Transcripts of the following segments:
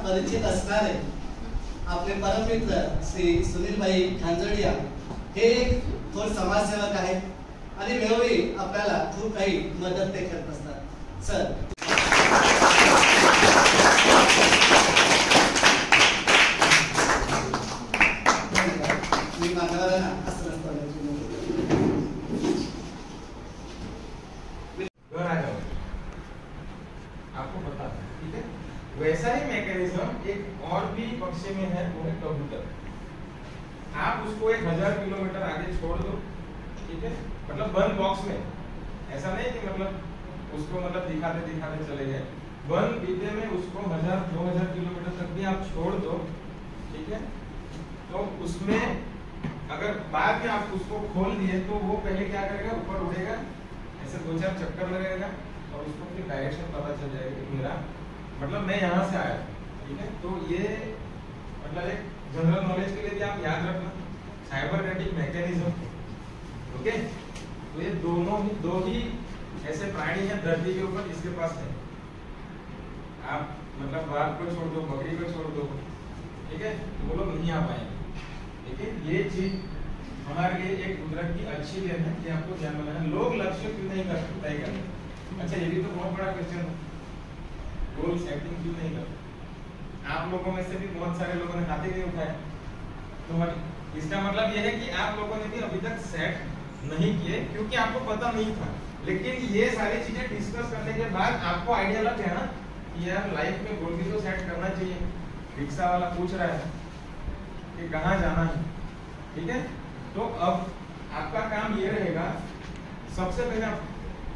परिचित असणारे आपले परममित्र श्री सुनीलभाई खांजोडिया हे एक थोर समाजसेवक आहेत आणि वेळोवेळी आपल्याला खूप काही मदत ते करत असतात. सर मी मान्यवरांना असं आपको बता दें, ठीक है. वैसा ही मैकेनिज्म एक और भी पक्ष में है, वो है कबूतर. आप उसको 1000 किलोमीटर आगे छोड़ दो, ठीक है, मतलब बंद बॉक्स में. ऐसा नहीं कि मतलब उसको मतलब दिखाते दिखाते चले गए. बंद डिब्बे में उसको 1000-2000 किलोमीटर तक भी आप छोड़ दो, ठीक है, तो उसमें अगर बाद में आप उसको खोल दिए तो वो पहले क्या करेगा, ऊपर उड़ेगा, ऐसे 2-4 चक्कर लगेगा और उसको फिर डायरेक्शन पता चल जाएगा कि मेरा मतलब मैं यहाँ से आया, ठीक है. तो ये मतलब एक जनरल नॉलेज के लिए भी आप याद रखना, साइबरनेटिक मैकेनिज्म. ओके, तो ये दो ही ऐसे प्राणी हैं धरती के ऊपर जिसके पास है. आप मतलब बाघ को छोड़ दो, बकरी को छोड़ दो, ठीक है, तो वो लोग नहीं आ पाएंगे. लेकिन ये चीज हमारे लिए एक कुदरत की अच्छी देन है कि आपको ध्यान रखना है. लोग लक्ष्य क्यों नहीं तय करते? अच्छा, ये भी तो बहुत बड़ा क्वेश्चन है. गोल सेटिंग क्यों नहीं करते? आप लोगों में से भी बहुत सारे लोगों ने हाथ ही नहीं उठाया, तो इसका मतलब यह है कि आप लोगों ने भी अभी तक सेट नहीं किए क्योंकि आपको पता नहीं था. लेकिन ये सारी चीजें डिस्कस करने के बाद आपको आइडिया लग गया ना कि यार लाइफ में गोल भी तो सेट करना चाहिए. रिक्शा वाला पूछ रहा है कि कहाँ जाना है, ठीक है, तो अब आपका काम ये रहेगा, सबसे पहले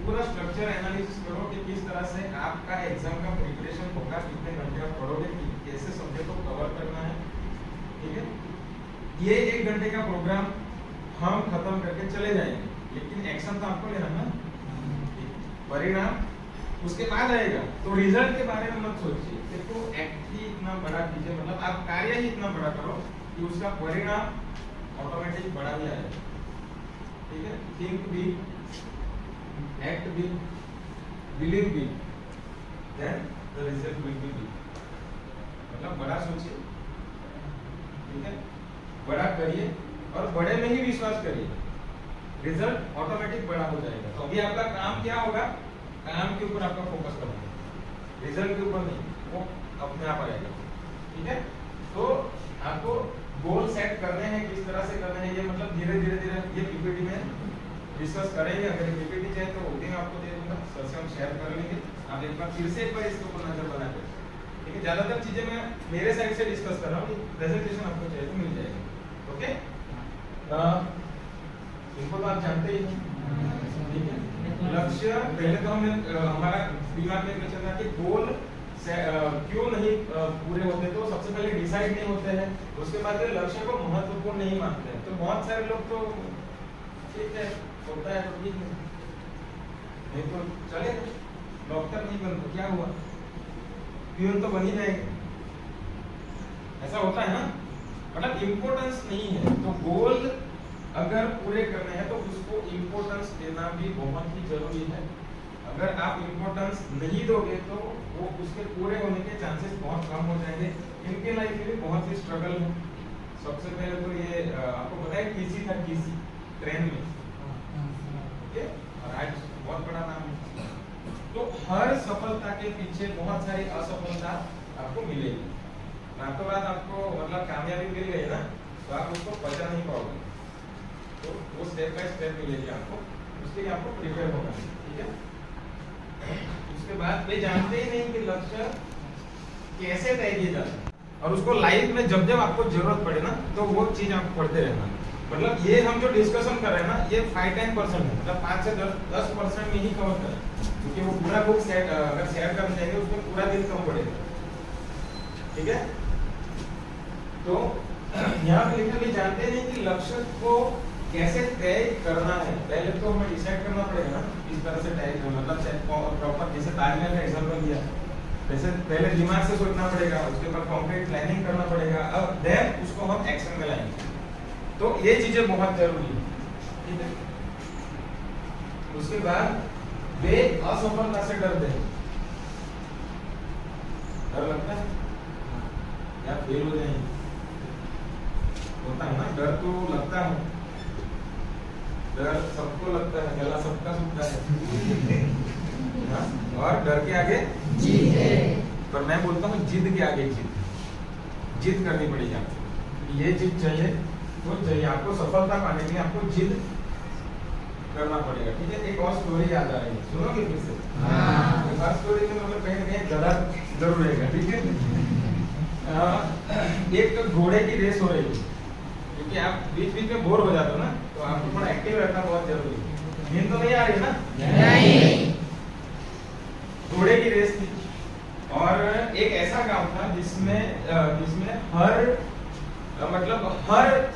पूरा स्ट्रक्चर एनालिसिस करो कि किस तरह से आपका एग्जाम का प्रिपरेशन होगा, कितने घंटे आप पढ़ोगे, कैसे सब्जेक्ट को कवर करना है, ठीक है. ये 1 घंटे का प्रोग्राम हम खत्म करके चले जाएंगे, लेकिन एक्शन तो आपको लेना है. परिणाम उसके बाद आएगा, तो रिजल्ट के बारे में मत सोचिए. देखो, एक्ट ही इतना बड़ा कीजिए, मतलब आप कार्य ही इतना बड़ा करो कि उसका परिणाम ऑटोमेटिक बड़ा ही आएगा, ठीक है. Think big, act big, believe big, then the result will be big. मतलब बड़ा सोचिए, ठीक है, बड़ा करिए और बड़े में ही विश्वास करिए, रिजल्ट ऑटोमेटिक बड़ा हो जाएगा. तो अभी आपका काम क्या होगा, काम के ऊपर आपका फोकस करना है, रिजल्ट के ऊपर नहीं, वो अपने आप आएगा, ठीक है. तो आपको गोल सेट करने हैं, किस तरह से करने हैं, ये मतलब धीरे धीरे ये पीपीटी में डिस्कस करेंगे. अगर पीपीटी चाहिए तो वो भी मैं आपको दे दूंगा, सर से हम शेयर कर लेंगे. आप एक बार फिर से इसके ऊपर नजर बना कर, ठीक है. ज्यादातर चीजें मैं मेरे साइड से डिस्कस कर रहा हूँ, प्रेजेंटेशन आपको चाहिए तो मिल जाएगा. ओके, इनको तो आप जानते ही हैं, ठीक है. लक्ष्य पहले तो हमें हमारा दिमाग में चल रहा है कि गोल क्यों नहीं पूरे होते, तो सबसे पहले डिसाइड नहीं होते हैं, उसके बाद लक्ष्य को महत्वपूर्ण नहीं मानते हैं. तो बहुत सारे लोग तो ठीक है होता है तो ठीक है, नहीं तो चले. डॉक्टर नहीं बनते क्या हुआ, प्यून तो बन ही जाएगा, ऐसा होता है ना. मतलब इम्पोर्टेंस नहीं है. तो गोल अगर पूरे करने हैं तो उसको इम्पोर्टेंस देना भी बहुत ही जरूरी है. अगर आप इम्पोर्टेंस नहीं दोगे तो वो उसके पूरे होने के चांसेस बहुत कम हो जाएंगे. इनके लाइफ में भी बहुत ही स्ट्रगल है. सबसे पहले तो ये आपको पता है टीसी था, टीसी ट्रेन में, ओके, और आज बहुत बड़ा नाम है. तो हर सफलता के पीछे बहुत सारी असफलता आपको मिलेगी. रातों रात आपको मतलब कामयाबी मिल गई ना तो आप उसको बचा नहीं पाओगे. तो वो स्टेप बाय स्टेप मिलेगी आपको, उसके लिए आपको प्रिपेयर होना है, ठीक है. उसके बाद वे जानते ही नहीं कि लक्ष्य कैसे तय किया जाता है, और उसको लाइफ में जब जब आपको जरूरत पड़े ना तो वो चीज आप पढ़ते रहना. मतलब ये हम जो डिस्कशन कर रहे हैं ना, ये 5-10% है, मतलब 5 से 10% में ही कवर करें, क्योंकि वो पूरा बुक सेट अगर शेयर करना चाहिए उसमें पूरा दिन कम पड़ेगा, ठीक है. तो यहाँ पे लिखा भी जानते नहीं कि लक्ष्य को कैसे तय करना है, पहले तो हमें डिसाइड करना पड़ेगा ना किस तरह से तय करना, मतलब प्रॉपर जैसे ताजमहल का एग्जांपल दिया, वैसे पहले दिमाग से सोचना पड़ेगा, उसके बाद कॉन्क्रीट प्लानिंग करना पड़ेगा, अब देन उसको हम एक्शन में लाएंगे। तो ये चीजें बहुत जरूरी है, ठीक है। उसके बाद वे असफलता से डरते हैं, डर लगता है या फेल हो जाएंगे, होता है ना, डर तो लगता है, डर सबको लगता है, गला सबका सूखता है हाँ? और डर के आगे जीत है, पर मैं बोलता हूँ जिद के आगे जीत, जिद करनी पड़ेगी आपको, ये जिद चाहिए तो चाहिए, आपको सफलता पाने के लिए आपको जिद करना पड़ेगा, ठीक है। एक और स्टोरी याद आ रही है, सुनोगे फिर से? हाँ। स्टोरी में मतलब कहीं ना कहीं गधा जरूर रहेगा, ठीक है। एक तो घोड़े की रेस हो रही है, क्योंकि आप बीच बीच में बोर हो जाते हो ना, तो आपको थोड़ा एक्टिव रहना बहुत जरूरी है। नींद तो नहीं आ रही ना? नहीं। घोड़े की रेस थी और एक ऐसा गांव था जिसमें हर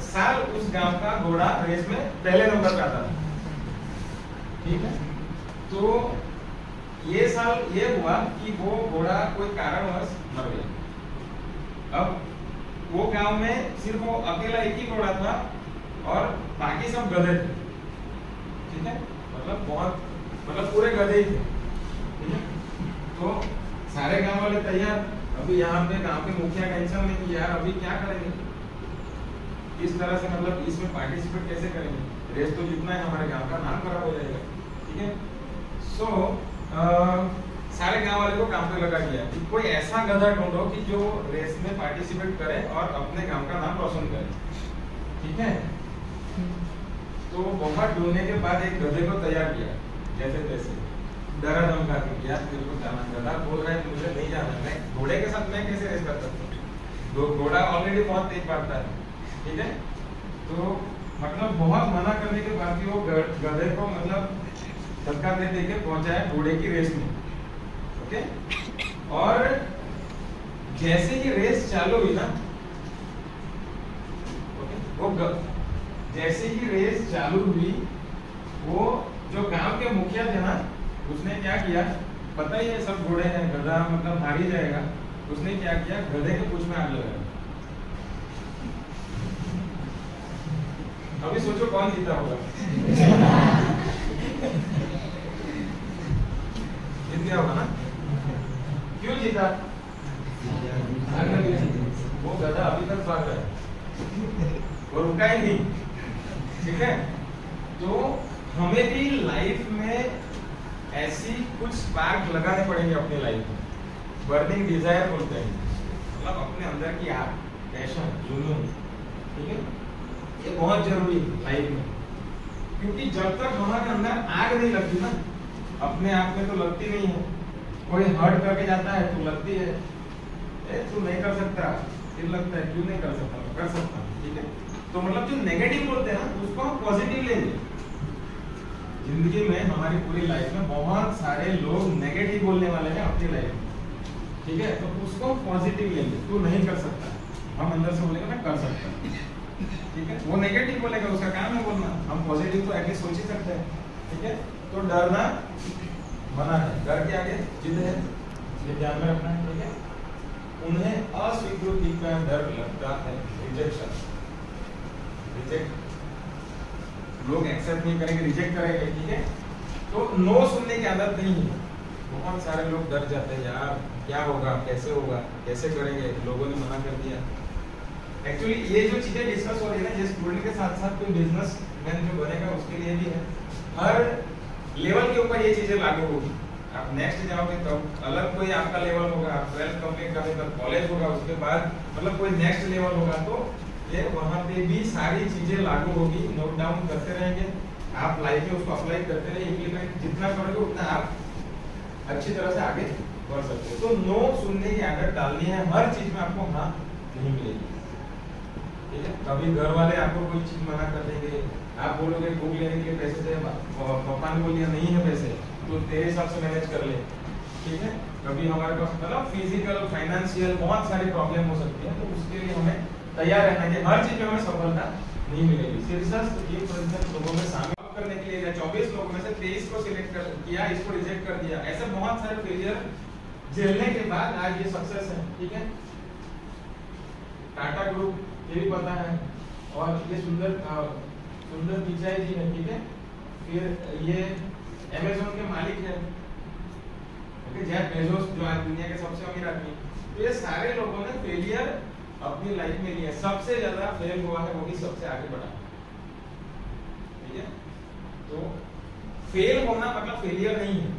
साल उस गांव का घोड़ा रेस में पहले नंबर पे आता था, ठीक है। तो ये साल ये हुआ कि वो घोड़ा कोई कारणवश मर गया। अब वो गांव में सिर्फ वो अकेला एक ही घोड़ा था और बाकी सब गधे थे, ठीक है, मतलब पूरे गधे ही थे, ठीक है। तो सारे गांव वाले तैयार, अभी यहाँ पे गांव के मुखिया टेंशन में कि यार अभी क्या करेंगे, किस तरह से मतलब इसमें पार्टिसिपेट कैसे करेंगे, रेस तो जीतना है, हमारे गांव का नाम खराब हो जाएगा, ठीक है। सो सारे गांव वाले को काम पे लगा दिया कि कोई ऐसा गधा ढूंढो कि जो रेस में पार्टिसिपेट करे और अपने गांव का नाम रोशन करे, ठीक है। तो बहुत ढूंढने के बाद एक गधे को तैयार किया, जैसे तैसे डरा धमका के, यार तेरे को जाना, गधा बोल रहा है मुझे नहीं जाना, मैं घोड़े के साथ मैं कैसे रेस कर सकता हूँ, घोड़ा ऑलरेडी बहुत तेज भागता है, ठीक है। तो मतलब बहुत मना करने के बाद भी वो गधे को मतलब धक्का दे के पहुंचाया घोड़े की रेस में, ओके। और जैसे ही रेस चालू हुई ना, ओके, जैसे ही रेस चालू हुई, वो जो गांव के मुखिया थे ना, उसने क्या किया, पता ही है सब घोड़े हैं, गधा मतलब हार ही जाएगा, उसने क्या किया, गधे के पूंछ में आग लगाया। अभी सोचो कौन जीता होगा? जीत गया होगा ना? क्यों जीता? वो गधा अभी तक भाग रहा है, वो रुका ही नहीं, ठीक है। तो हमें भी लाइफ में ऐसी कुछ स्पार्क लगाने पड़ेंगे अपनी लाइफ में, बर्निंग डिजायर बोलते हैं, मतलब अपने अंदर की आग, पैशन, जुनून, ठीक है। ये बहुत जरूरी है लाइफ में, क्योंकि जब तक हमारे अंदर आग नहीं लगती ना, अपने आप में तो लगती नहीं है, कोई हर्ट करके जाता है तो लगती है, तू नहीं कर सकता, फिर लगता है क्यों नहीं कर सकता, कर सकता, ठीक है। तो मतलब जो नेगेटिव बोलते हैं ना, उसको हम पॉजिटिव लेंगे। जिंदगी में हमारी पूरी लाइफ में बहुत सारे लोग नेगेटिव बोलने वाले हैं अपनी लाइफ में, ठीक है। तो उसको पॉजिटिव लेंगे, तू नहीं कर सकता, हम अंदर से बोलेंगे मैं कर सकता, ठीक है। वो नेगेटिव बोलेगा, उसका काम है बोलना, हम पॉजिटिव तो एटलीस्ट सोच ही सकते हैं, ठीक है। तो डरना मना है, डर के आगे जिद है, ये ध्यान में रखना है, ठीक है। उन्हें अस्वीकृति का डर लगता है, रिजेक्शन, रिजेक्ट, लोग एक्सेप्ट नहीं करेंगे, रिजेक्ट करेंगे, ठीक है। तो नो सुनने की आदत नहीं है, बहुत सारे लोग डर जाते हैं, यार क्या होगा, कैसे करेंगे, लोगों ने मना कर दिया। एक्चुअली ये जो चीजें डिस्कस हो रही है ना, ये स्टूडेंट के साथ साथ कोई बिजनेसमैन जो बनेगा उसके लिए भी है, हर लेवल के ऊपर ये चीजें लागू होगी। आप नेक्स्ट जाओगे तब अलग कोई आपका लेवल होगा, आप 12th कंप्लीट करने तक कॉलेज होगा, उसके बाद मतलब कोई नेक्स्ट लेवल होगा, तो ये वहाँ पे भी सारी चीजें लागू होगी, नोट डाउन करते रहेंगे, आप लाइफ में उसको अप्लाई करते रहे, इम्प्लीमेंट जितना करोगे उतना आप अच्छी तरह से आगे बढ़ सकते हो। तो नो सुनने की आदत डालनी है, हर चीज में आपको हाँ नहीं मिलेगी, ठीक है। कभी घर वाले आपको कोई चीज मना कर देंगे, आप बोलोगे बुक लेने के लिए पैसे दे, पापा ने बोल दिया नहीं है पैसे, तो तेरे हिसाब से मैनेज कर ले, ठीक है। कभी हमारे पास मतलब फिजिकल फाइनेंशियल बहुत सारी प्रॉब्लम हो सकती है, तो उसके लिए हमें तैयार रहना कि हर चीज में हमें सफलता नहीं मिलेगी। शीर्षस्थ 3% लोगों में शामिल करने के लिए 24 लोगों में से 23 को सिलेक्ट कर किया, इसको रिजेक्ट कर दिया। ऐसे बहुत सारे फेलियर झेलने के बाद आज ये सक्सेस है। ठीक है, टाटा ग्रुप ये भी पता है, और ये सुंदर पिचाई जी है। ठीक है, फिर ये अमेज़न के मालिक है, जेफ बेजोस जो आज दुनिया के सबसे अमीर आदमी। तो ये सारे लोगों ने फेलियर अपनी लाइफ में लिया। सबसे ज्यादा फेल हुआ है वही सबसे आगे बढ़ा। ठीक है, तो फेल होना मतलब फेलियर नहीं है,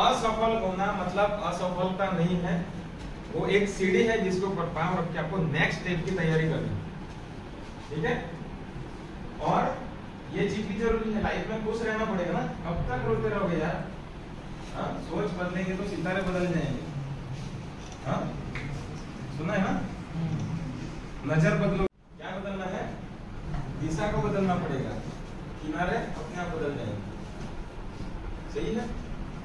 असफल होना मतलब असफलता नहीं है। वो एक सीढ़ी है जिसको पार रख के आपको नेक्स्ट स्टेप की तैयारी करनी है। ठीक है, और ये चीज भी जरूरी है, लाइफ में खुश रहना पड़ेगा ना। कब तक रोते रहोगे यार? हाँ, सोच बदलेंगे तो सितारे बदल जाएंगे। हाँ, सुना है ना? नजर बदलो, क्या बदलना है? दिशा को बदलना पड़ेगा, किनारे अपने आप बदल जाएंगे। सही है,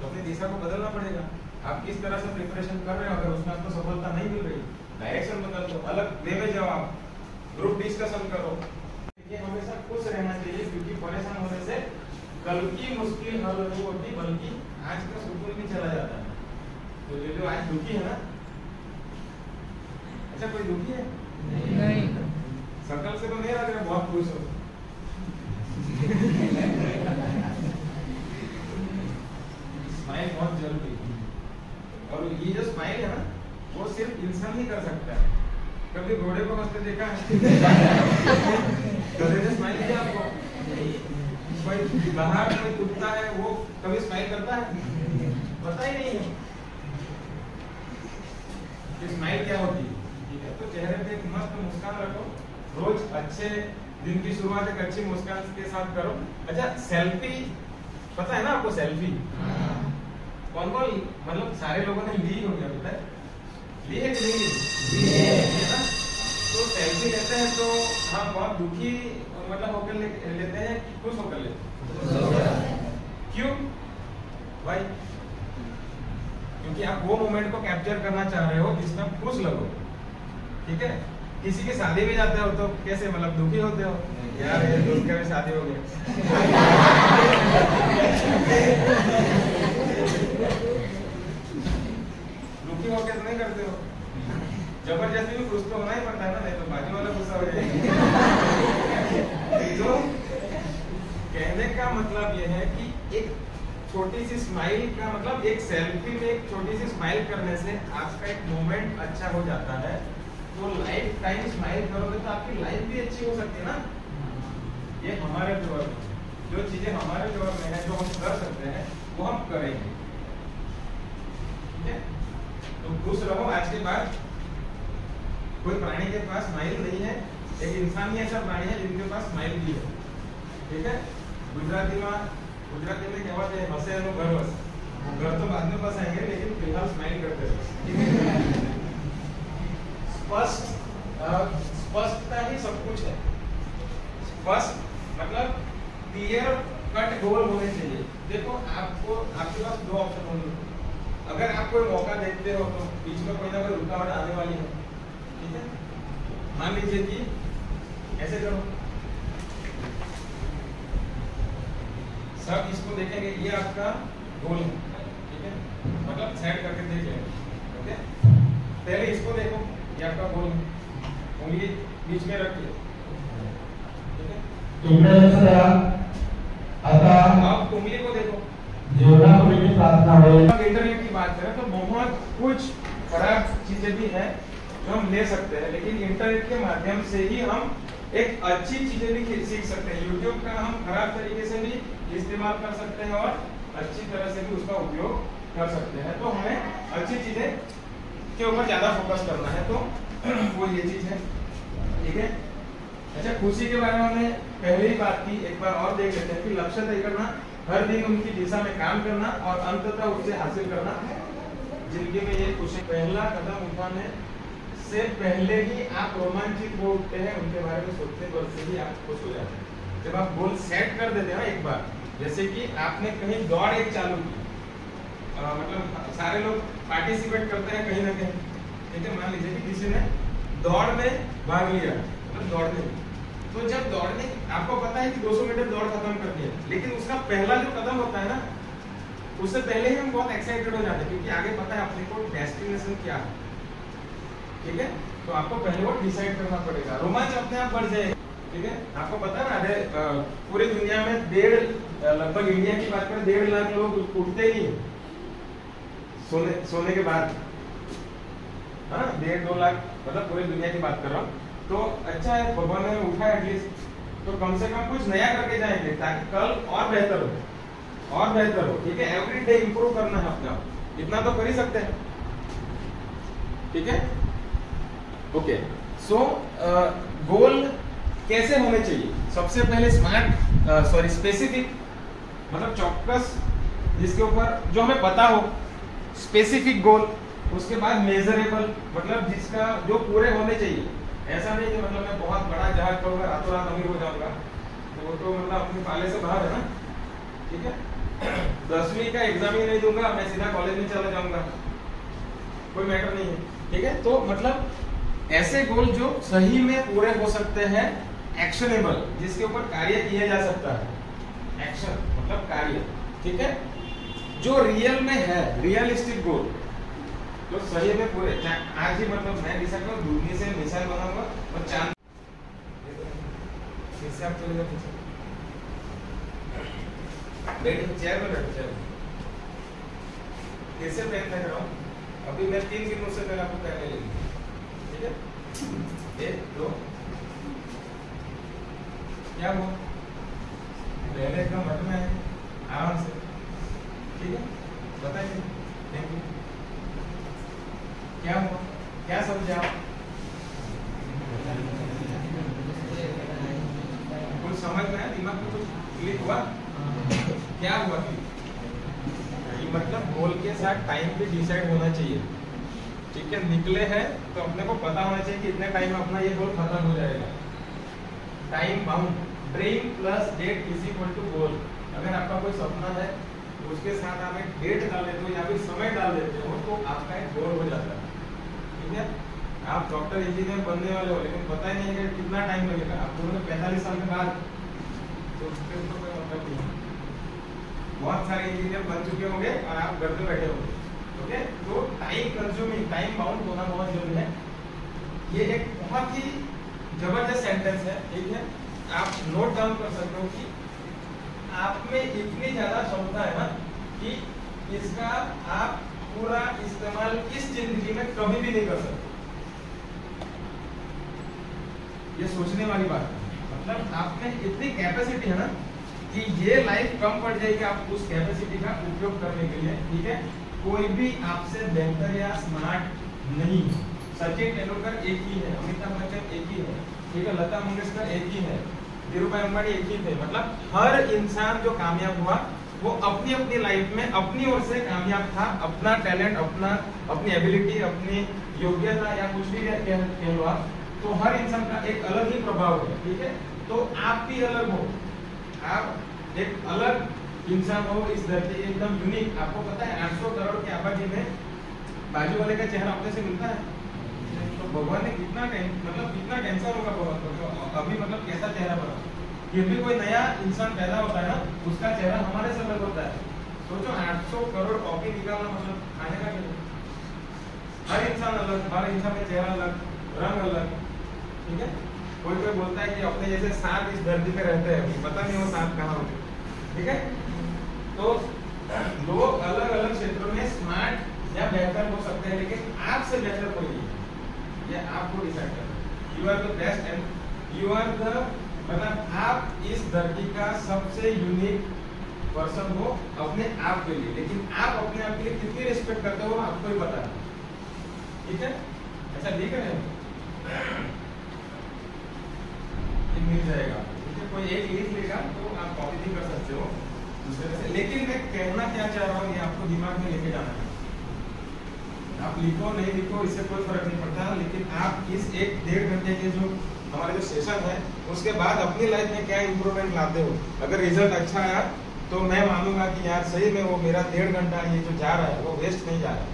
तो अपनी दिशा को बदलना पड़ेगा। आप किस तरह से प्रिपरेशन कर रहे हो, अगर उसमें आपको सफलता नहीं मिल रही, डायरेक्शन बदल दो, अलग वे में जाओ, आप ग्रुप डिस्कशन करो। हमेशा खुश रहना चाहिए, क्योंकि परेशान होने से कल की मुश्किल हल नहीं होती, बल्कि आज का सुकून भी चला जाता है। तो ये जो आज दुखी है ना, अच्छा कोई दुखी है? नहीं। शकल से तो नहीं लग रहा बहुत खुश हो। स्माइल बहुत जरूरी है, और ये जो स्माइल है ना, वो सिर्फ इंसान ही कर सकता है। कभी घोड़े को हंसते देखा है? गधे ने स्माइल किया आपको? कोई बाहर कोई कुत्ता है, वो कभी स्माइल करता है? पता ही नहीं है कि स्माइल क्या होती है। ठीक है, तो चेहरे पे एक मस्त मुस्कान रखो, रोज अच्छे दिन की शुरुआत एक अच्छी मुस्कान के साथ करो। अच्छा, सेल्फी पता है ना आपको? सेल्फी कौन कौन, मतलब सारे लोगों ने ली होगी अभी तक? ली है कि नहीं ली? ना, तो सेल्फी लेते हैं तो हम बहुत दुखी मतलब होकर लेते हैं कि खुश होकर लेते हैं? क्यों भाई? क्योंकि आप वो मोमेंट को कैप्चर करना चाह रहे हो जिसमें आप खुश लगो। ठीक है, किसी की शादी में जाते हो तो कैसे, मतलब दुखी होते हो यार, ये दोस्त का भी शादी हो गया। दुखी होकर तो नहीं करते हो, जबरदस्ती भी खुश तो होना ही पड़ता है ना, नहीं तो बाजू वाला गुस्सा हो जाएगा। तो कहने का मतलब यह है कि एक छोटी सी स्माइल का मतलब, एक सेल्फी में एक छोटी सी स्माइल करने से आपका एक मोमेंट अच्छा हो जाता है। तो लाइफ टाइम स्माइल करोगे तो आपकी लाइफ भी अच्छी हो सकती है ना। ये हमारे जोर में, जो चीजें हमारे जोर में है, जो हम कर सकते हैं वो हम करेंगे। ठीक है, तो खुश रहो। आज के बाद कोई प्राणी के पास स्माइल नहीं है, एक इंसान ही ऐसा प्राणी है जिनके पास स्माइल भी है। ठीक है, गुजराती में कहावत है, हंसे नो घर बस। घर तो बाद में बस आएंगे, लेकिन फिलहाल स्माइल करते रहो। स्पष्टता ही सब कुछ है। स्पष्ट मतलब क्लियर कट गोल होने चाहिए। देखो, आपको आपके पास दो ऑप्शन होंगे। अगर आप कोई मौका देखते हो तो बीच में कोई ना कोई रुकावट आने वाली है। ठीक है, मान लीजिए कि ऐसे करो, सब इसको देखेंगे, ये आपका गोल है। ठीक है, मतलब सेट करके देख लेंगे। ओके, पहले इसको देखो, ये आपका गोल है, उंगली बीच में रखिए। ठीक है, अब उंगली को देखो। इंटरनेट की बात करें तो बहुत कुछ खराब चीजें भी हैं जो हम ले सकते हैं, लेकिन इंटरनेट के माध्यम से ही हम एक अच्छी चीजें भी सीख सकते हैं। यूट्यूब का हम खराब तरीके से भी इस्तेमाल कर सकते हैं और अच्छी तरह से भी उसका उपयोग कर सकते हैं। तो हमें अच्छी चीजें के ऊपर ज्यादा फोकस करना है, तो वो ये चीज है। ठीक है, अच्छा, खुशी के बारे में हमने पहले ही बात की, एक बार और देख लेते हैं कि लक्ष्य तय करना, हर दिन उनकी दिशा में काम करना और अंततः उसे हासिल करना। जिंदगी में ये खुशी, पहला कदम उठाने से पहले ही आप रोमांचित हो उठते हैं, उनके बारे में सोचते वक्त ही आप खुश हो जाते हैं। जब आप गोल सेट कर देते हैं ना एक बार, जैसे कि आपने कहीं दौड़ एक चालू की, मतलब सारे लोग पार्टिसिपेट करते हैं कहीं ना कहीं। ठीक है, मान लीजिए कि किसी ने दौड़ में भाग लिया, मतलब दौड़ने में। तो जब दौड़ने, आपको पता है कि 200 मीटर दौड़ खत्म करनी है, लेकिन उसका पहला जो कदम होता है ना, उससे पहले ही हम बहुत एक्साइटेड हो जाते हैं, क्योंकि आगे पता है अपने को डेस्टिनेशन क्या है, ठीक है। तो आपको पहले वो डिसाइड करना पड़ेगा, रोमांच अपने आप बढ़ जाएगा, ठीक है। आपको पता है ना, अरे पूरी दुनिया में लगभग इंडिया की बात करें 1.5 लाख लोग उठते ही सोने के बाद, हाँ 1.5-2 लाख, मतलब पूरी दुनिया की बात कर रहा हूँ। तो अच्छा है भगवान ने उठा एटलीस्ट, तो कम से कम कुछ नया करके जाएंगे ताकि कल और बेहतर हो, ठीक है। एवरी डे इंप्रूव करना है अपना, इतना तो कर ही सकते हैं, ठीक है। ओके, सो गोल कैसे होने चाहिए? सबसे पहले स्पेसिफिक, मतलब चौकस, जिसके ऊपर जो हमें पता हो, स्पेसिफिक गोल। उसके बाद मेजरेबल, मतलब जिसका जो पूरे होने चाहिए। ऐसा नहीं कि मतलब मैं बहुत बड़ा जहाज करूंगा रातों रात अमीर हो जाऊंगा, तो वो तो मतलब अपने पाले से बाहर है ना, ठीक है। 10वीं का एग्जाम ही नहीं दूंगा, मैं सीधा कॉलेज में चला जाऊंगा, कोई मैटर नहीं है, ठीक है। तो मतलब ऐसे गोल जो सही में पूरे हो सकते हैं, एक्शनेबल, जिसके ऊपर कार्य किया जा सकता है। एक्शन मतलब कार्य, ठीक है। जो रियल में है, रियलिस्टिक गोल, तो सही में पूरे। आज ही मतलब मैं डिसाइड करूं, दूधनी से मिसाइल बनाऊंगा और चांद, फिर से आप चले जाओ पीछे, बैठिए चेयर में बैठो, चलो फिर से पेन फेंक रहा हूं। अभी मैं 3 गिनने से पहले आपको पेन ले लेंगे, ठीक है। 1 2, क्या हुआ? पहले एकदम मत में आराम से, ठीक है। बताइए, थैंक यू। क्या हुआ, क्या समझे आप? कुछ समझ में आया, दिमाग में कुछ क्लिक हुआ? क्या हुआ कि मतलब गोल के साथ टाइम पे डिसाइड होना चाहिए, ठीक है। निकले हैं तो अपने को पता होना चाहिए कि इतने टाइम में अपना ये गोल खत्म हो जाएगा। Time bound, dream plus date is equal to goal. अगर आपका कोई सपना है, उसके साथ आप एक डेट डाल देते हो या फिर समय डाल देते हो, तो आपका एक गोल हो जाता है, ठीक है। आप डॉक्टर इंजीनियर बनने वाले हो, लेकिन पता ही नहीं है कि कितना टाइम लगेगा। आप बोलोगे 45 साल के बाद, तो उसके तो कोई मतलब नहीं है। बहुत सारे इंजीनियर बन चुके होंगे और आप घर पे बैठे होंगे, ओके। तो टाइम कंज्यूमिंग, टाइम बाउंड होना बहुत जरूरी है। ये एक बहुत ही जबरदस्त सेंटेंस है, ठीक है। आप नोट डाउन कर सकते हो कि आप में इतनी ज्यादा क्षमता है ना कि इसका आप पूरा इस्तेमाल इस जिंदगी में कभी भी नहीं कर सकते। ये सोचने वाली बात है, मतलब आप में इतनी कैपेसिटी है ना कि ये लाइफ कम पड़ जाएगी आप उस कैपेसिटी का उपयोग करने के लिए, ठीक है। कोई भी आपसे बेहतर या स्मार्ट नहीं। सचिन तेंदुलकर एक ही है, अमिताभ बच्चन एक ही है, ठीक है, लता मंगेशकर एक ही है, धीरूभाई अंबानी एक ही थे। मतलब हर इंसान जो कामयाब हुआ वो अपनी अपनी लाइफ में अपनी ओर से कामयाब था। अपना टैलेंट, अपनी एबिलिटी, अपनी योग्यता या कुछ भी कह लो आप, तो हर इंसान का एक अलग ही प्रभाव है, ठीक है। तो आप भी अलग हो, आप एक अलग इंसान हो इस धरती, एकदम यूनिक। आपको पता है 800 करोड़ की आबादी में बाजू वाले का चेहरा अपने से मिलता है, तो भगवान ने कितना टेंशन होगा भगवान को, अभी मतलब कैसा चेहरा बना। फिर भी कोई नया इंसान पैदा होता है ना, उसका चेहरा हमारे से अलग होता है। सोचो 800 करोड़ कॉपी निकालना मतलब खाने का क्या? हर इंसान अलग, हर इंसान का चेहरा अलग, रंग अलग, ठीक है। कोई बोलता है कि अपने जैसे सांप इस धरती पे रहते हैं, पता नहीं वो सांप कहाँ होते, ठीक है। तो लोग अलग अलग क्षेत्रों में स्मार्ट या बेहतर हो सकते हैं, लेकिन आपसे बेहतर कोई नहीं, ये आपको डिसाइड करना है। You are the best and you are the, मतलब आप इस धरती का सबसे यूनिक पर्सन हो अपने आप के लिए, लेकिन आप अपने आप के लिए कितनी रिस्पेक्ट करते हो आपको ही पता है, ठीक है। ऐसा लिख रहे हैं, मिल जाएगा, ठीक है। कोई एक लिख लेगा तो आप कॉपी भी कर सकते हो दूसरे से, लेकिन मैं कहना क्या चाह रहा हूँ ये आपको दिमाग में लेके जाना है। आप लिखो नहीं लिखो इससे कोई फर्क नहीं पड़ता, लेकिन आप इस 1-1.5 घंटे के जो हमारे जो सेशन है उसके बाद अपनी लाइफ में क्या इंप्रूवमेंट लाते हो। अगर रिजल्ट अच्छा आया तो मैं मानूंगा कि यार सही में वो मेरा 1.5 घंटा ये जो जा रहा है वो वेस्ट नहीं जा रहा है,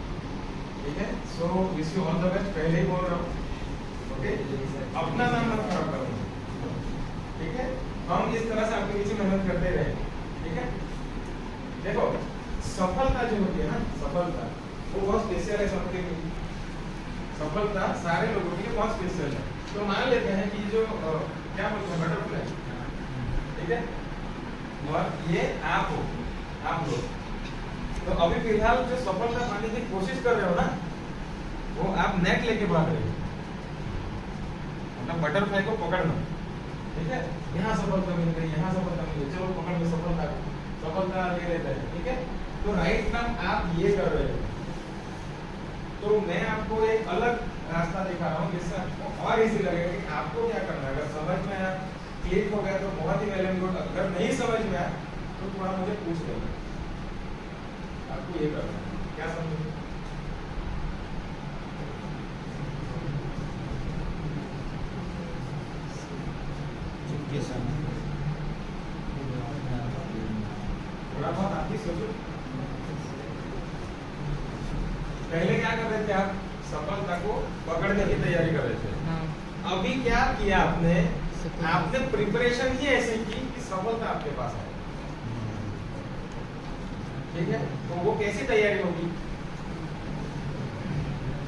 ठीक है। So wish you all the best, पहले ही बोल रहा हूँ, ओके, अपना नाम मत खराब करो, ठीक है। हम इस तरह से आपके पीछे मेहनत करते रहे, ठीक है। देखो सफलता जो होती है ना, सफलता वो बहुत स्पेशल है सबके लिए। सफलता सारे लोगों के लिए बहुत स्पेशल है। तो मान लेते हैं कि जो क्या बोलते हैं बटरफ्लाई, ठीक है, और ये आप हो, आप लोग। तो अभी फिलहाल जो सफलता पाने की कोशिश कर रहे हो ना, वो आप नेट लेके भाग रहे हो, मतलब बटरफ्लाई को पकड़ना, ठीक है। यहाँ सफलता मिल गई, यहाँ सफलता मिल गई, चलो पकड़ लो सफलता ले लेते हैं, ठीक है। तो राइट नाम आप ये कर रहे हो। तो मैं आपको एक अलग रास्ता दिखा रहा हूँ जिससे आपको और इजी लगेगा कि आपको क्या करना है। अगर समझ में आया, क्लिक हो गया तो बहुत ही वेल एंड गुड। अगर नहीं समझ में आया तो थोड़ा मुझे पूछ लेना। आपको ये करना है, क्या समझे? थोड़ा बहुत आप ही सोचो। पहले क्या कर रहे थे आप? सफलता को पकड़ने की तैयारी कर रहे थे। अभी क्या किया आपने? आपने प्रिपरेशन ही ऐसी की कि सफलता आपके पास आए, ठीक है। तो वो कैसी तैयारी होगी?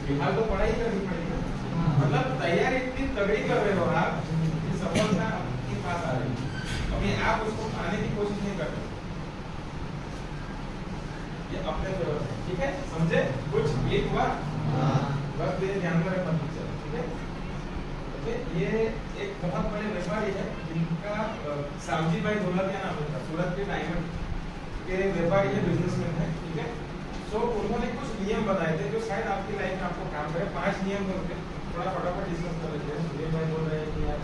फिलहाल तो पढ़ाई करनी पड़ेगी, मतलब तैयारी इतनी तगड़ी कर रहे हो आप कि सफलता आपके पास आ रही है। अभी आप उसको पाने की कोशिश नहीं करते, ये अपने तरफ है, ठीक है। समझे? कुछ क्लिक हुआ? बस ये ध्यान में रखना, ठीक है। ये एक बहुत बड़े व्यापारी है जिनका सावजी भाई ढोलकिया नाम है, सूरत के डायमंड के व्यापारी है, बिजनेसमैन है, ठीक है। सो उन्होंने कुछ नियम बनाए थे जो शायद आपकी लाइफ में आपको काम करे। 5 नियम होते हैं, थोड़ा फटाफट डिस्कस कर लेते हैं। सुधीर भाई बोल रहे हैं कि यार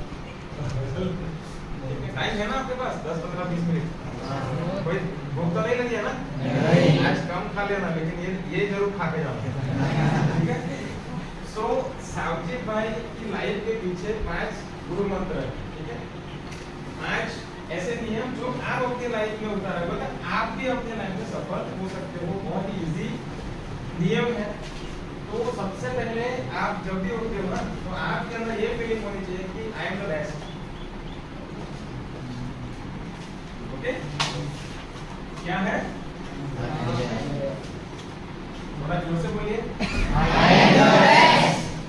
टाइम है ना आपके पास? 10, 15, 20 मिनट। कोई भूख तो नहीं लगी है ना? आज कम खा लेना, लेकिन ये जरूर खा के जाना, ठीक है। सो सावजी भाई की लाइफ के पीछे 5 गुरु मंत्र है, ठीक है। 5 ऐसे नियम जो आप अपनी लाइफ में उतारे, मतलब आप भी अपने लाइफ में सफल हो सकते हो। बहुत ही इजी नियम है। तो सबसे पहले आप जब भी उठते हो ना, तो आपके अंदर ये फीलिंग होनी चाहिए कि I am the best, okay. क्या है? थोड़ा जोर से बोलिए।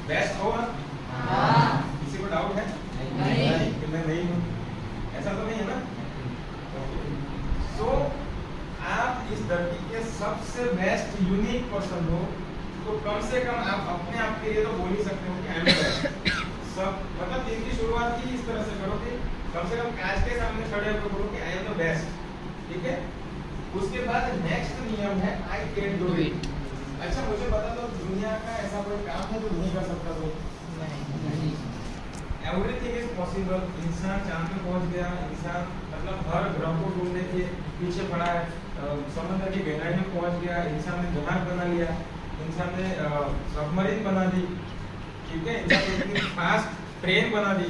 बेस्ट हो ना? किसी को डाउट है? नहीं कि मैं नहीं हूँ, ऐसा तो नहीं है ना? तो आप इस धरती के सबसे बेस्ट यूनिक पर्सन हो, तो कम से कम आप अपने आप के लिए तो बोल ही सकते हो कि आई एम बेस्ट। सब मतलब दिन की शुरुआत ही इस तरह से करो कि कम से कम कांच के सामने खड़े होकर बोलो कि आई एम द बेस्ट, ठीक है। उसके बाद नेक्स्ट नियम है आई कैन डू इट। अच्छा मुझे बता दो, दुनिया का ऐसा कोई काम है जो नहीं कर सकता? तो नहीं, एवरीथिंग इज पॉसिबल। इंसान चांद पे पहुंच गया, इंसान मतलब हर ग्रह को ढूंढने के पीछे पड़ा है, समुद्र की गहराई में पहुंच गया, इंसान ने जहाज बना लिया, इंसान ने सबमरीन बना दी, ठीक है। इंसान ने फास्ट ट्रेन बना दी,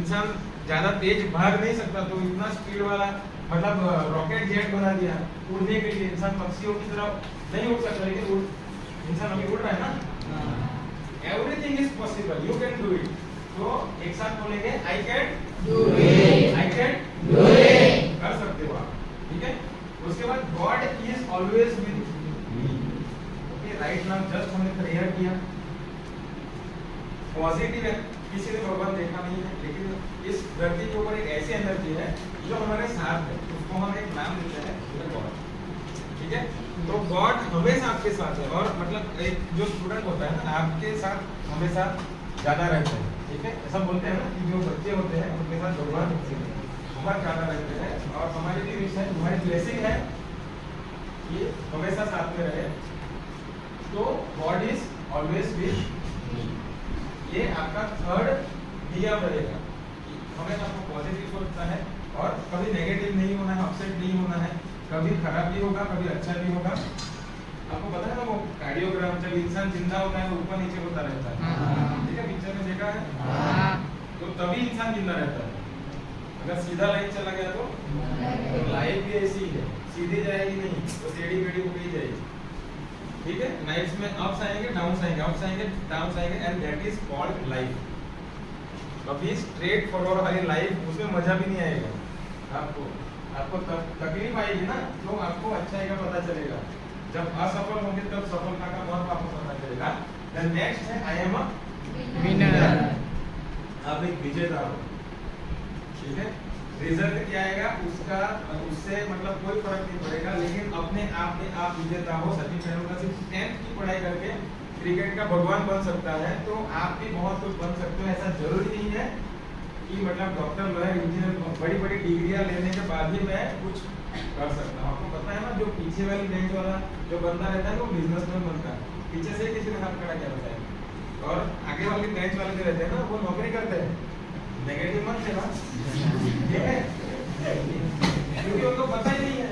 इंसान ज्यादा तेज भाग नहीं सकता तो इतना स्पीड वाला मतलब रॉकेट जेट बना दिया उड़ने के लिए। इंसान पक्षियों की तरफ नहीं उड़ सकता, लेकिन इंसान अभी उड़ रहा है ना। Everything is possible, you can do it. तो एक साथ बोलेंगे I can do it, I can do it, कर सकते हो आप, ठीक है। उसके बाद God is always with me, okay. Right now just हमने प्रेयर किया, पॉजिटिव है, किसी ने भगवान देखा नहीं है, लेकिन इस धरती के ऊपर एक ऐसी एनर्जी है जो हमारे साथ है, उसको हम एक नाम देते हैं गॉड, ठीक है। तो गॉड हमेशा आपके साथ है, और मतलब एक जो स्टूडेंट होता है ना, आपके साथ हमेशा ज्यादा रहते हैं, ठीक है। ऐसा बोलते हैं ना कि जो बच्चे होते हैं उनके साथ भगवान बहुत ज्यादा रहते हैं, और हमारी भी विश है, हमारी ब्लेसिंग है कि हमेशा साथ में रहे। तो God is always with me, ये आपका थर्ड नियम रहेगा। हमेशा आपको पॉजिटिव सोचना है और कभी नेगेटिव नहीं होना है, अपसेट नहीं होना है। कभी खराब भी होगा, कभी अच्छा भी होगा। आपको पता है ना वो कार्डियोग्राम, जब इंसान जिंदा होता है तो ऊपर नीचे होता रहता है, ठीक है, पिक्चर में देखा है। तो तभी इंसान जिंदा रहता है। अगर सीधा लाइन चला गया तो लाइफ भी ऐसी है, सीधी जाएगी नहीं, तो टेढ़ी मेढ़ी हो गई जाएगी, ठीक है। लाइफ में अप्स आएंगे, डाउन्स आएंगे, अप्स आएंगे, डाउन्स आएंगे, and that is called life. कभी स्ट्रेट फॉरवर्ड वाली लाइफ उसमें मजा भी नहीं आएगा आपको तकलीफ आएगी ना, तो आपको अच्छाई का पता चलेगा। जब असफल होंगे तब सफलता का महत्व आपको पता चलेगा। देन नेक्स्ट है आई एम अ विनर। आप एक विजेता हो, ठीक है। रिजल्ट क्या आएगा उसका, उससे मतलब कोई फर्क नहीं पड़ेगा, लेकिन अपने आप में आप विजेता हो। सचिन तेंदुलकर सिर्फ 10th की पढ़ाई करके क्रिकेट का भगवान बन सकता है, तो आप भी बहुत कुछ बन सकते हो। ऐसा जरूरी नहीं है कि मतलब डॉक्टर, लॉयर, इंजीनियर बड़ी बड़ी डिग्रियां लेने के बाद ही मैं कुछ कर सकता हूँ। आपको पता है ना, जो पीछे वाली बेंच वाला जो बंदा रहता है वो बिजनेसमैन बनता है, पीछे से किसी ने हाथ खड़ा किया होता है, और आगे वाली बेंच वाले जो रहते हैं ना वो नौकरी करते हैं। नेगेटिव मत लेना, ठीक है, क्योंकि उनको पता ही नहीं है,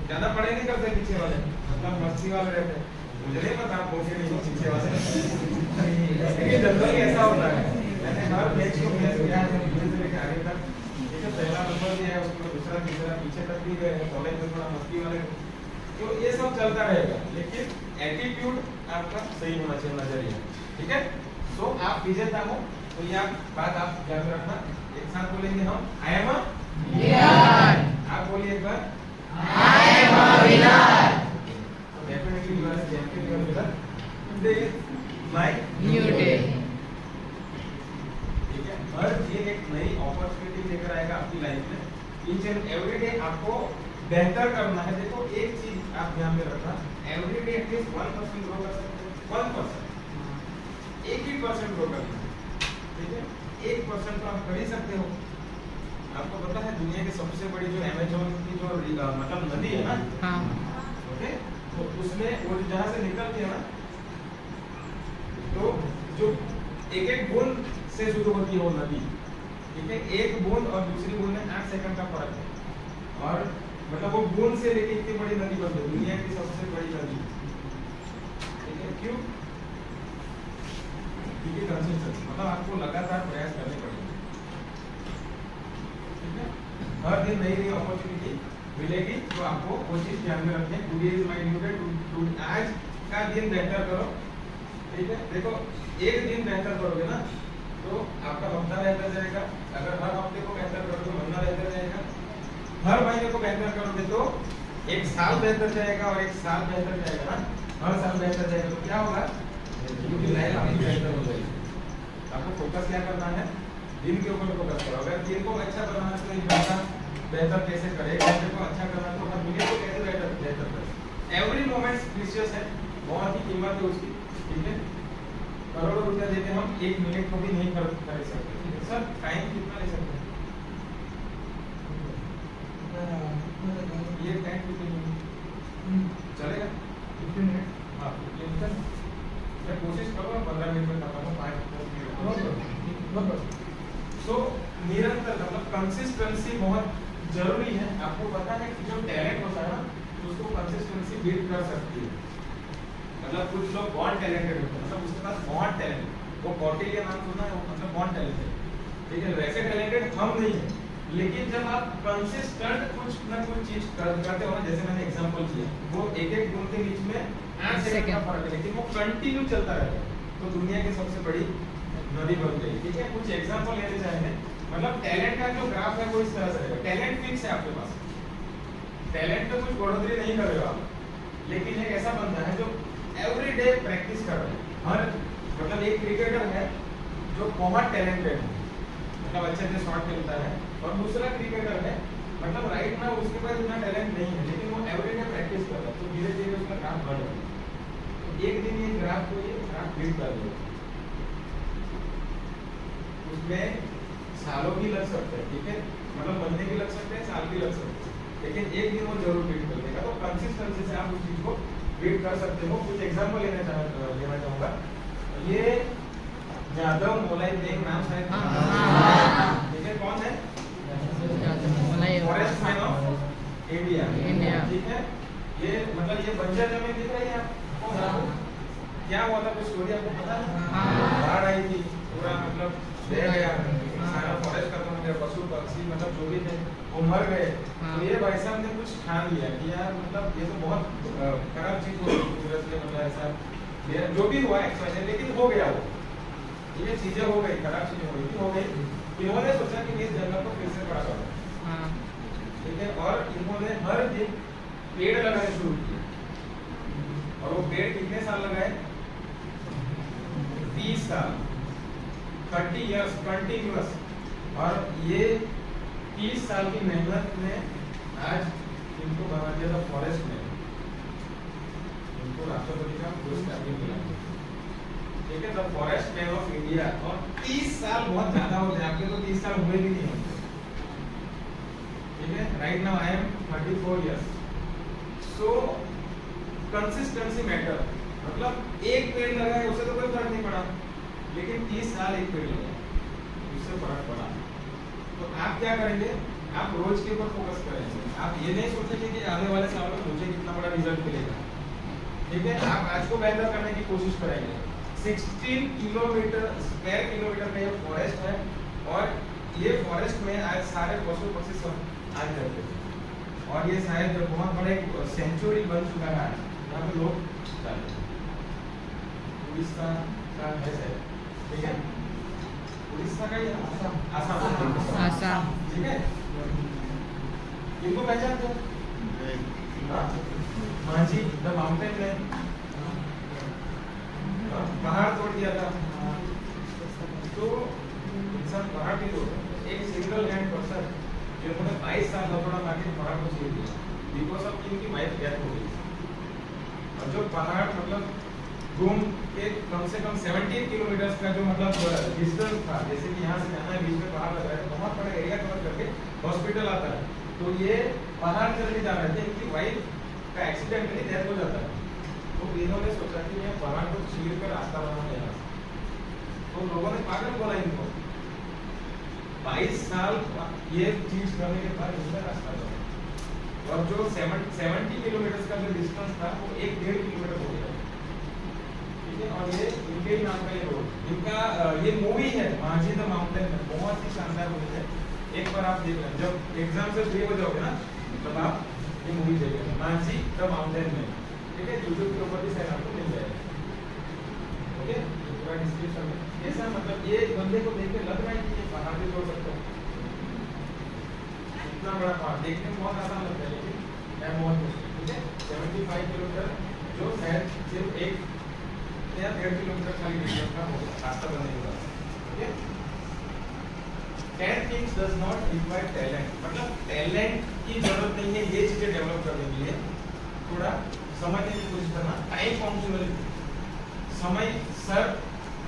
ज्यादा पढ़ाई नहीं करते पीछे वाले, मतलब मस्ती वाले रहते हैं। मुझे नहीं पता आप पहुंचे नहीं पीछे वाले, लेकिन जनरली ऐसा होता है। मैंने हर बेंच को फेस किया है, धीरे धीरे आगे तक, ठीक है, पहला नंबर भी है, उसको दूसरा तीसरा पीछे तक भी गए, कॉलेज में थोड़ा मस्ती वाले, तो ये सब चलता रहेगा, लेकिन एटीट्यूड आपका सही होना चाहिए, नजरिया, ठीक है। तो आप विजेता हो, तो ये बात आप ध्यान में रखना। एक साथ बोलेंगे हम, आई एम अ विनर। आप बोलिए एक बार, I am a winner. Definitely you are champion, you are winner. Today is my new day, ठीक है। हर दिन एक नई अपॉर्चुनिटी लेकर आएगा आपकी लाइफ में। ईच एंड एवरी डे आपको बेहतर करना है। देखो एक चीज आप ध्यान में रखना, एवरी डे एटलीस्ट 1% ग्रो कर सकते हैं, 1%, 1% ग्रो करना है, ठीक है। 1% तो आप कर ही सकते हो। आपको पता है दुनिया की सबसे बड़ी जो अमेज़न की जो मतलब नदी है ना, ओके, तो उसमें वो जहाँ से निकलती है ना, तो जो एक एक बूंद से शुरू होती है वो नदी, ठीक है। एक बूंद और दूसरी बूंद में 8 सेकंड का फर्क है, और मतलब वो बूंद से लेके इतनी बड़ी नदी बन गई, दुनिया की सबसे बड़ी नदी, ठीक है। क्यों? क्योंकि कंसिस्टेंसी, मतलब आपको लगातार प्रयास करने पड़ेंगे, ठीक है। हर दिन नई नई अपॉर्चुनिटी मिलेगी, तो आपको वो चीज ध्यान में रखें। Today is my new day, आज का दिन बेहतर करो, ठीक है। देखो एक दिन बेहतर करोगे ना तो आपका हफ्ता बेहतर जाएगा, अगर हर हफ्ते को बेहतर करोगे तो महीना बेहतर जाएगा, हर महीने को बेहतर करोगे तो एक साल बेहतर जाएगा, और एक साल बेहतर जाएगा ना, हर साल बेहतर जाएगा, तो क्या होगा, क्योंकि लाइफ आपकी बेहतर हो जाएगी। आपको फोकस क्या करना है, दिन के ऊपर फोकस करो। अगर दिन को अच्छा बनाना है तो एक घंटा बेहतर कैसे करें, घंटे को अच्छा करना तो हर मिनट को कैसे बेहतर करें। एवरी मोमेंट प्रीशियस है, बहुत ही कीमत है उसकी, ठीक है। करोड़ों रुपया देके हम 1 मिनट को भी नहीं खरीद सकते, ठीक है। सर टाइम कितना ले सकते हैं, ये टाइम 15 मिनट चलेगा, 15 मिनट, हाँ 15 मिनट। मैं कोशिश करूँगा 15 मिनट में खत्म हो, 5 मिनट। तो निरंतर मतलब कंसिस्टेंसी बहुत जरूरी है। आपको पता है कि जो टैलेंट होता है ना, उसको कंसिस्टेंसी बिल्ड कर सकती है। मतलब कुछ लोग बहुत टैलेंटेड होते हैं, मतलब उसके पास बहुत टैलेंट, वो कौटिल्य नाम सुना है, वो मतलब बहुत टैलेंटेड, ठीक है। वैसे टैलेंटेड हम नहीं है, लेकिन जब आप कंसिस्टेंट कुछ ना कुछ चीज करते हो ना, जैसे मैंने एग्जांपल किया, वो एक एक गुण के बीच में 8 सेकंड का फर्क है, लेकिन वो कंटिन्यू चलता रहता है, तो दुनिया की सबसे बड़ी नदी बन गई, ठीक है। कुछ एग्जांपल लेने चाहेंगे, मतलब टैलेंट का जो ग्राफ है वो इस तरह से रहेगा। टैलेंट फिक्स है आपके पास, टैलेंट में कुछ बढ़ोतरी नहीं कर रहे हो आप, लेकिन एक ऐसा बंदा है जो एवरी डे प्रैक्टिस कर रहा है। हर मतलब एक क्रिकेटर है जो बहुत टैलेंटेड है, मतलब अच्छे से शॉट खेलता है, और दूसरा क्रिकेटर है मतलब राइट ना उसके पास इतना टैलेंट नहीं है, लेकिन वो एवरी डे प्रैक्टिस कर रहा है, तो धीरे धीरे उसका ग्राफ बढ़ रहा है। तो एक दिन ये ग्राफ को ये ग्राफ बिल्ड कर देगा, उसमें सालों भी लग सकते हैं, ठीक है, मतलब महीने भी लग सकते हैं, साल भी लग सकते हैं, लेकिन एक दिन वो जरूर बिल्ड कर देगा। तो कंसिस्टेंसी से आप उस चीज को बिल्ड कर सकते हो। कुछ एग्जांपल लेना चाहूंगा, ये यादव मोलाई देव नाम है, ठीक है, कौन है, फॉरेस्ट मैन ऑफ इंडिया, ठीक है। ये मतलब ये बंजर जमीन दिख रही है आपको, क्या हुआ था, कुछ स्टोरी आपको पता है, बाढ़ आई थी, पूरा मतलब बह गया, सारा फॉरेस्ट खत्म हो गया, पशु पक्षी मतलब जो भी थे वो मर गए। तो ये भाई साहब ने कुछ ठान लिया कि यार मतलब ये तो बहुत खराब चीज हो गई, मतलब ऐसा जो भी हुआ एक्चुअली, लेकिन हो गया वो, ये चीजें हो गई, खराब चीजें हो गई। इन्होंने सोचा कि इस जंगल को फिर से बड़ा करो, ठीक है, और इन्होंने हर दिन पेड़ लगाने शुरू किए। और वो पेड़ कितने साल लगाए? 30 साल, 30 इयर्स कंटिन्यूअस। और ये 30 साल की मेहनत में आज इनको बना दिया था फॉरेस्ट में, इनको राष्ट्रपति का पुरस्कार भी मिला, ठीक है, the forest man of India. और 30 साल बहुत ज्यादा होते हैं, आपके तो 30 साल हुए भी नहीं होंगे, ठीक है। Right now I M 34 years. So consistency matter, मतलब एक पेड़ लगाए उससे तो कोई फर्क नहीं पड़ा, लेकिन 30 साल एक पेड़ लगाए उससे फर्क पड़ा। तो आप क्या करेंगे? आप रोज के ऊपर फोकस करेंगे। आप ये नहीं सोचेंगे कि आने वाले साल में मुझे कितना बड़ा रिजल्ट मिलेगा, ठीक है। आप आज को बेहतर करने की कोशिश करेंगे। 16 किलोमीटर स्क्वायर किलोमीटर का ये फॉरेस्ट है, और ये फॉरेस्ट में आज सारे पशु पक्षी सब आ जाते हैं, और ये शायद बहुत बड़े सेंचुरी बन चुका है यहाँ पे लोग जाते हैं। उड़ीसा का है शायद, ठीक है, उड़ीसा का या आसाम, ठीक है। इनको पहचानते हो? मांझी द माउंटेन मैन, पहाड़ तोड़ दिया था, तो इंसान पहाड़ भी तोड़, एक सिंगल हैंड पर्सन जिन्होंने 22 साल लौटा लाके पहाड़ को चीर दिया, बिकॉज ऑफ इनकी वाइफ डेथ हो गई। और जो पहाड़ मतलब घूम के कम से कम 17 किलोमीटर का जो मतलब डिस्टेंस था, जैसे कि यहाँ से जाना है, बीच में पहाड़ लगा है, बहुत बड़ा एरिया कवर करके हॉस्पिटल आता है, तो ये पहाड़ चलने जा रहे थे, इनकी वाइफ का एक्सीडेंटली डेथ हो जाता है। तो इन्होंने सोचा कि ये पहाड़ को चीर कर रास्ता बनाना है, तो लोगों ने पागल बोला इनको। 22 साल ये चीज करने के बाद इसका रास्ता बना, और जो 70 किलोमीटर का जो डिस्टेंस था वो 1.5 किलोमीटर हो गया, ठीक है। और ये इनके ही नाम का ये रोड, इनका ये मूवी है मांझी द माउंटेन में, बहुत ही शानदार मूवी है। एक बार आप देख लें, जब एग्जाम से फ्री हो जाओगे ना, तब आप ये मूवी देखिए, मांझी द माउंटेन में, ठीक है। यूट्यूब के ऊपर भी शायद आपको मिल जाएगा, ओके, पूरा डिस्क्रिप्शन में। ऐसा मतलब ये बंदे को देख के लग रहा है कि ये पहाड़ भी तोड़ सकते हैं, इतना बड़ा पहाड़ देखने में बहुत आसान लगता है, लेकिन है बहुत मुश्किल, ठीक है। 75 किलोमीटर जो शायद सिर्फ 1 या 1.5 किलोमीटर खाली डिस्टेंस का होगा रास्ता बनने के बाद, ठीक है। 10 things does not require talent, मतलब टैलेंट की जरूरत नहीं है ये चीजें डेवलप करने के लिए। थोड़ा समझने की कोशिश करना, टाइम पंक्चुअलिटी, समय सर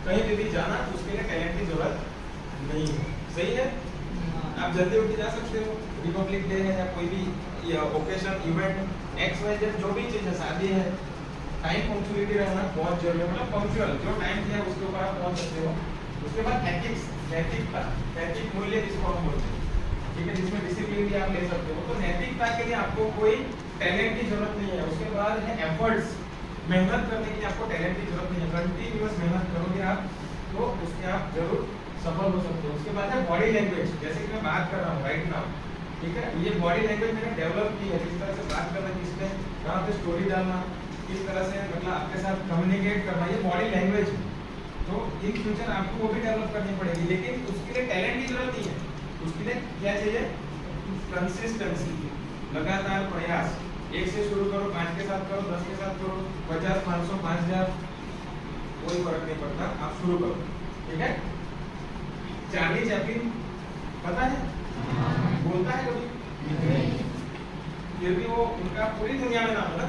कहीं पे भी जाना, उसके लिए टैलेंट की जरूरत नहीं है, सही है। आप जल्दी उठ के जा सकते हो, रिपब्लिक डे है या कोई भी ओकेजन इवेंट XYZ जो भी चीज है, शादी है, टाइम पंक्चुअलिटी रहना बहुत जरूरी है, मतलब पंक्चुअल जो टाइम दिया उसके ऊपर आप पहुंच सकते हो। उसके बाद एथिक्स, नैतिकता, नैतिक मूल्य जिसको हम बोलते हैं, ठीक है, जिसमें डिसिप्लिन भी आप ले सकते हो। तो नैतिकता के लिए आपको कोई टैलेंट की जरूरत नहीं है। उसके बाद है एफर्ट्स, मेहनत करने के लिए आपको टैलेंट की जरूरत नहीं है, कंटिन्यूअस मेहनत करोगे आप तो उसके आप जरूर सफल हो सकते हो। उसके बाद है बॉडी लैंग्वेज, जैसे कि मैं बात कर रहा हूँ राइट नाउ, ठीक है, ये बॉडी लैंग्वेज मैंने डेवलप की है, किस तरह से बात करना, किसने कहाँ पे स्टोरी डालना, किस तरह से मतलब आपके साथ कम्युनिकेट करना, ये बॉडी लैंग्वेज। तो इन फ्यूचर आपको वो भी डेवलप करनी पड़ेगी, लेकिन उसके लिए टैलेंट की जरूरत नहीं है। उसके लिए क्या चाहिए? कंसिस्टेंसी, लगातार प्रयास। 1 से शुरू करो, 5 के साथ करो, 10 के साथ करो, 50, 500, 5000, कोई फर्क नहीं पड़ता, आप शुरू करो, ठीक है। चार्ली चैपलिन पता है? बोलता है कभी? फिर भी वो उनका पूरी दुनिया में नाम है ना,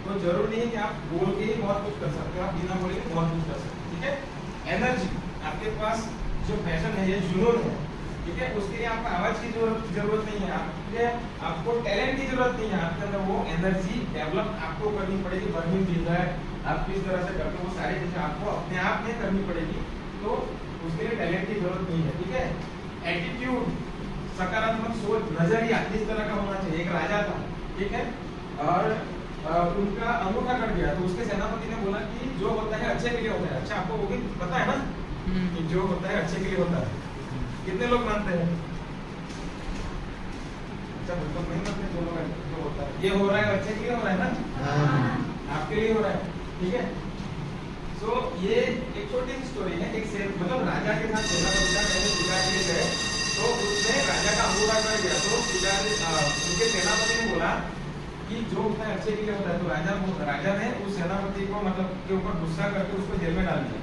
तो जरूर नहीं है कि आप बोल के ही बहुत कुछ कर सकते हो, आप बिना बोले बहुत कुछ कर सकते हो, ठीक है। एनर्जी, आपके पास जो पैशन है, ये जुनून है, ठीक है, उसके लिए आपको आवाज की जरूरत नहीं है, आपको टैलेंट की जरूरत नहीं है, आपके अंदर वो एनर्जी डेवलप आपको करनी पड़ेगी। बर्निंग डिजायर आप किस तरह से करते हो, वो सारी चीजें आपको अपने आप में करनी पड़ेगी, तो उसके लिए टैलेंट की जरूरत नहीं है, ठीक है। एटीट्यूड, सकारात्मक सोच, नजरिया इस तरह का होना चाहिए। एक राजा था, ठीक है, और उनका अंगूठा कट गया, तो उसके सेनापति ने बोला कि जो होता है अच्छे के लिए होता है। अच्छा, आपको वो भी पता है ना कि जो होता है अच्छे के लिए होता है, कितने लोग मानते हैं? अच्छा, बिल्कुल नहीं मानते, जो लोग जो होता है ये हो रहा है अच्छे के लिए हो रहा है ना, आपके लिए हो रहा है, ठीक है। सो ये एक छोटी सी स्टोरी है। एक मतलब राजा के साथ सेनापति का पहले शिकार के लिए गए, तो उसने राजा का अंगूठा कर दिया। तो शिकार उनके सेनापति ने बोला कि जो उतना अच्छे के लिए होता है, तो राजा ने उस सेनापति को मतलब के ऊपर गुस्सा करके उसको जेल में डाल दिया।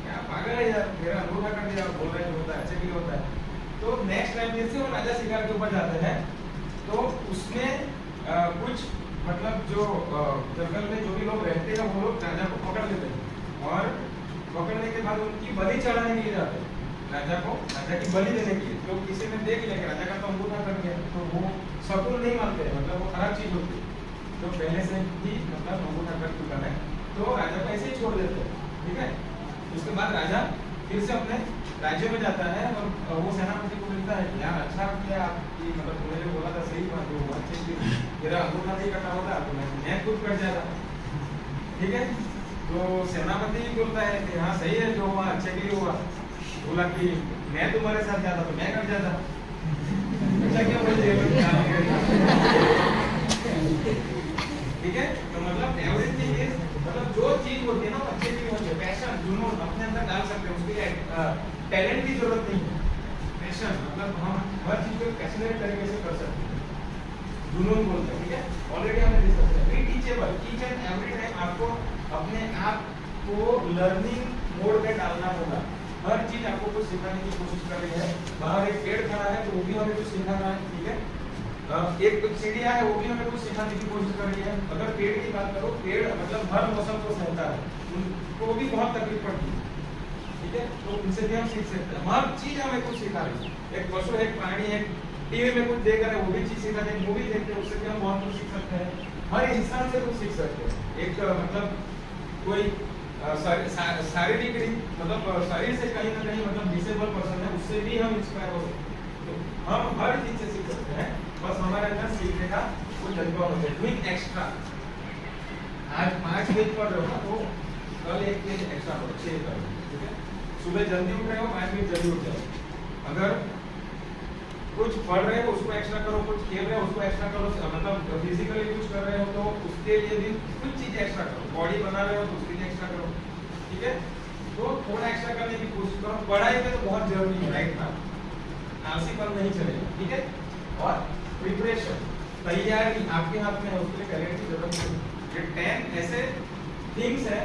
क्या पागल है यार, मेरा अंगूठा कर दिया, बोल रहे जो होता है अच्छे के लिए होता है। तो नेक्स्ट टाइम फिर से वो राजा शिकार के ऊपर जाते हैं, तो उसमें कुछ मतलब जो जंगल में जो भी लोग रहते हैं वो लोग राजा को पकड़ लेते हैं, और पकड़ने के बाद उनकी बलि चढ़ाने के लिए जाते हैं राजा को, राजा की बलि देने के लिए। तो किसी ने देख लिया कि राजा का तो अंगूठा कर गया, तो वो शकुन नहीं मानते, मतलब वो खराब चीज होती है, तो पहले से ही मतलब अंगूठा कर चुका है, तो राजा को ऐसे ही छोड़ देते हैं। ठीक है, उसके बाद राजा फिर से अपने राज्य में जाता है, और वो सेनापति को मिलता है कि यार अच्छा किया आपकी, मतलब तुमने जो बोला था सही बात, वो अच्छे से मेरा अंगूठा नहीं कटा होता तो मैं खुद कट जाता। ठीक है, तो सेनापति बोलता है कि हाँ सही है, जो हुआ अच्छे के लिए हुआ। बोला कि मैं तुम्हारे साथ जाता तो मैं कट जाता। अच्छा क्या बोलते ठीक है, तो मतलब एवरीथिंग इज, मतलब जो चीज होती है ना अच्छे के लिए होती है। पैशन, जुनून अपने अंदर डाल सकते हैं, उसके टैलेंट की जरूरत नहीं है। पैशन मतलब हम हर चीज को पैशनेट तरीके से कर सकते हैं, जुनून बोलते हैं। ठीक है, ऑलरेडी हमने डिस्कस किया। Be teachable, each and every time आपको अपने आप को लर्निंग मोड में डालना होगा। हर चीज आपको कुछ सिखाने की कोशिश कर रही है। बाहर एक पेड़ खड़ा है तो वो भी हमें कुछ सिखा रहा है। ठीक है, एक चिड़िया है वो भी हमें कुछ सिखाने की कोशिश कर रही है। अगर पेड़ की बात करो, पेड़ मतलब हर मौसम को सहता है, उनको भी बहुत तकलीफ पड़ती है। ठीक है, तो उनसे भी हम सीख सकते हैं। हर चीज हमें कुछ सिखा रही है। एक पशु, एक प्राणी, एक टीवी में कुछ देख रहे हैं वो भी चीज सिखा रहे हैं, मूवी देखते हैं उससे भी हम बहुत कुछ सीख सकते हैं। हर इंसान से कुछ सीख सकते हैं। एक मतलब कोई शारीरिक मतलब शरीर से कहीं ना कहीं मतलब डिसेबल पर्सन है, उससे भी हम इंस्पायर हो सकते हैं। तो हम हर चीज से सीख सकते हैं, बस हमारे अंदर सीखने का कुछ जज्बा होना चाहिए। डूइंग एक्स्ट्रा, आज 5 पेज पढ़ रहे हो ना, तो कल 1 पेज एक्स्ट्रा पढ़ो, 6 करो। ठीक है, सुबह जल्दी उठ रहे हो 5 मिनट जल्दी उठ जाओ। अगर कुछ पढ़ रहे हो उसको एक्स्ट्रा करो, कुछ खेल रहे हो उसको एक्स्ट्रा करो, मतलब फिजिकली कुछ कर रहे हो तो उसके लिए भी कुछ चीज एक्स्ट्रा करो। बॉडी बना रहे हो तो उसके लिए एक्स्ट्रा करो। ठीक है, तो थोड़ा एक्स्ट्रा करने की कोशिश करो। पढ़ाई में तो बहुत जरूरी है, राइट ना, आलसीपन नहीं चलेगा। ठीक है, और प्रिपरेशन, तैयारी आपके हाथ में है, उसके लिए टैलेंट की जरूरत नहीं। ये 10 ऐसे थिंग्स है,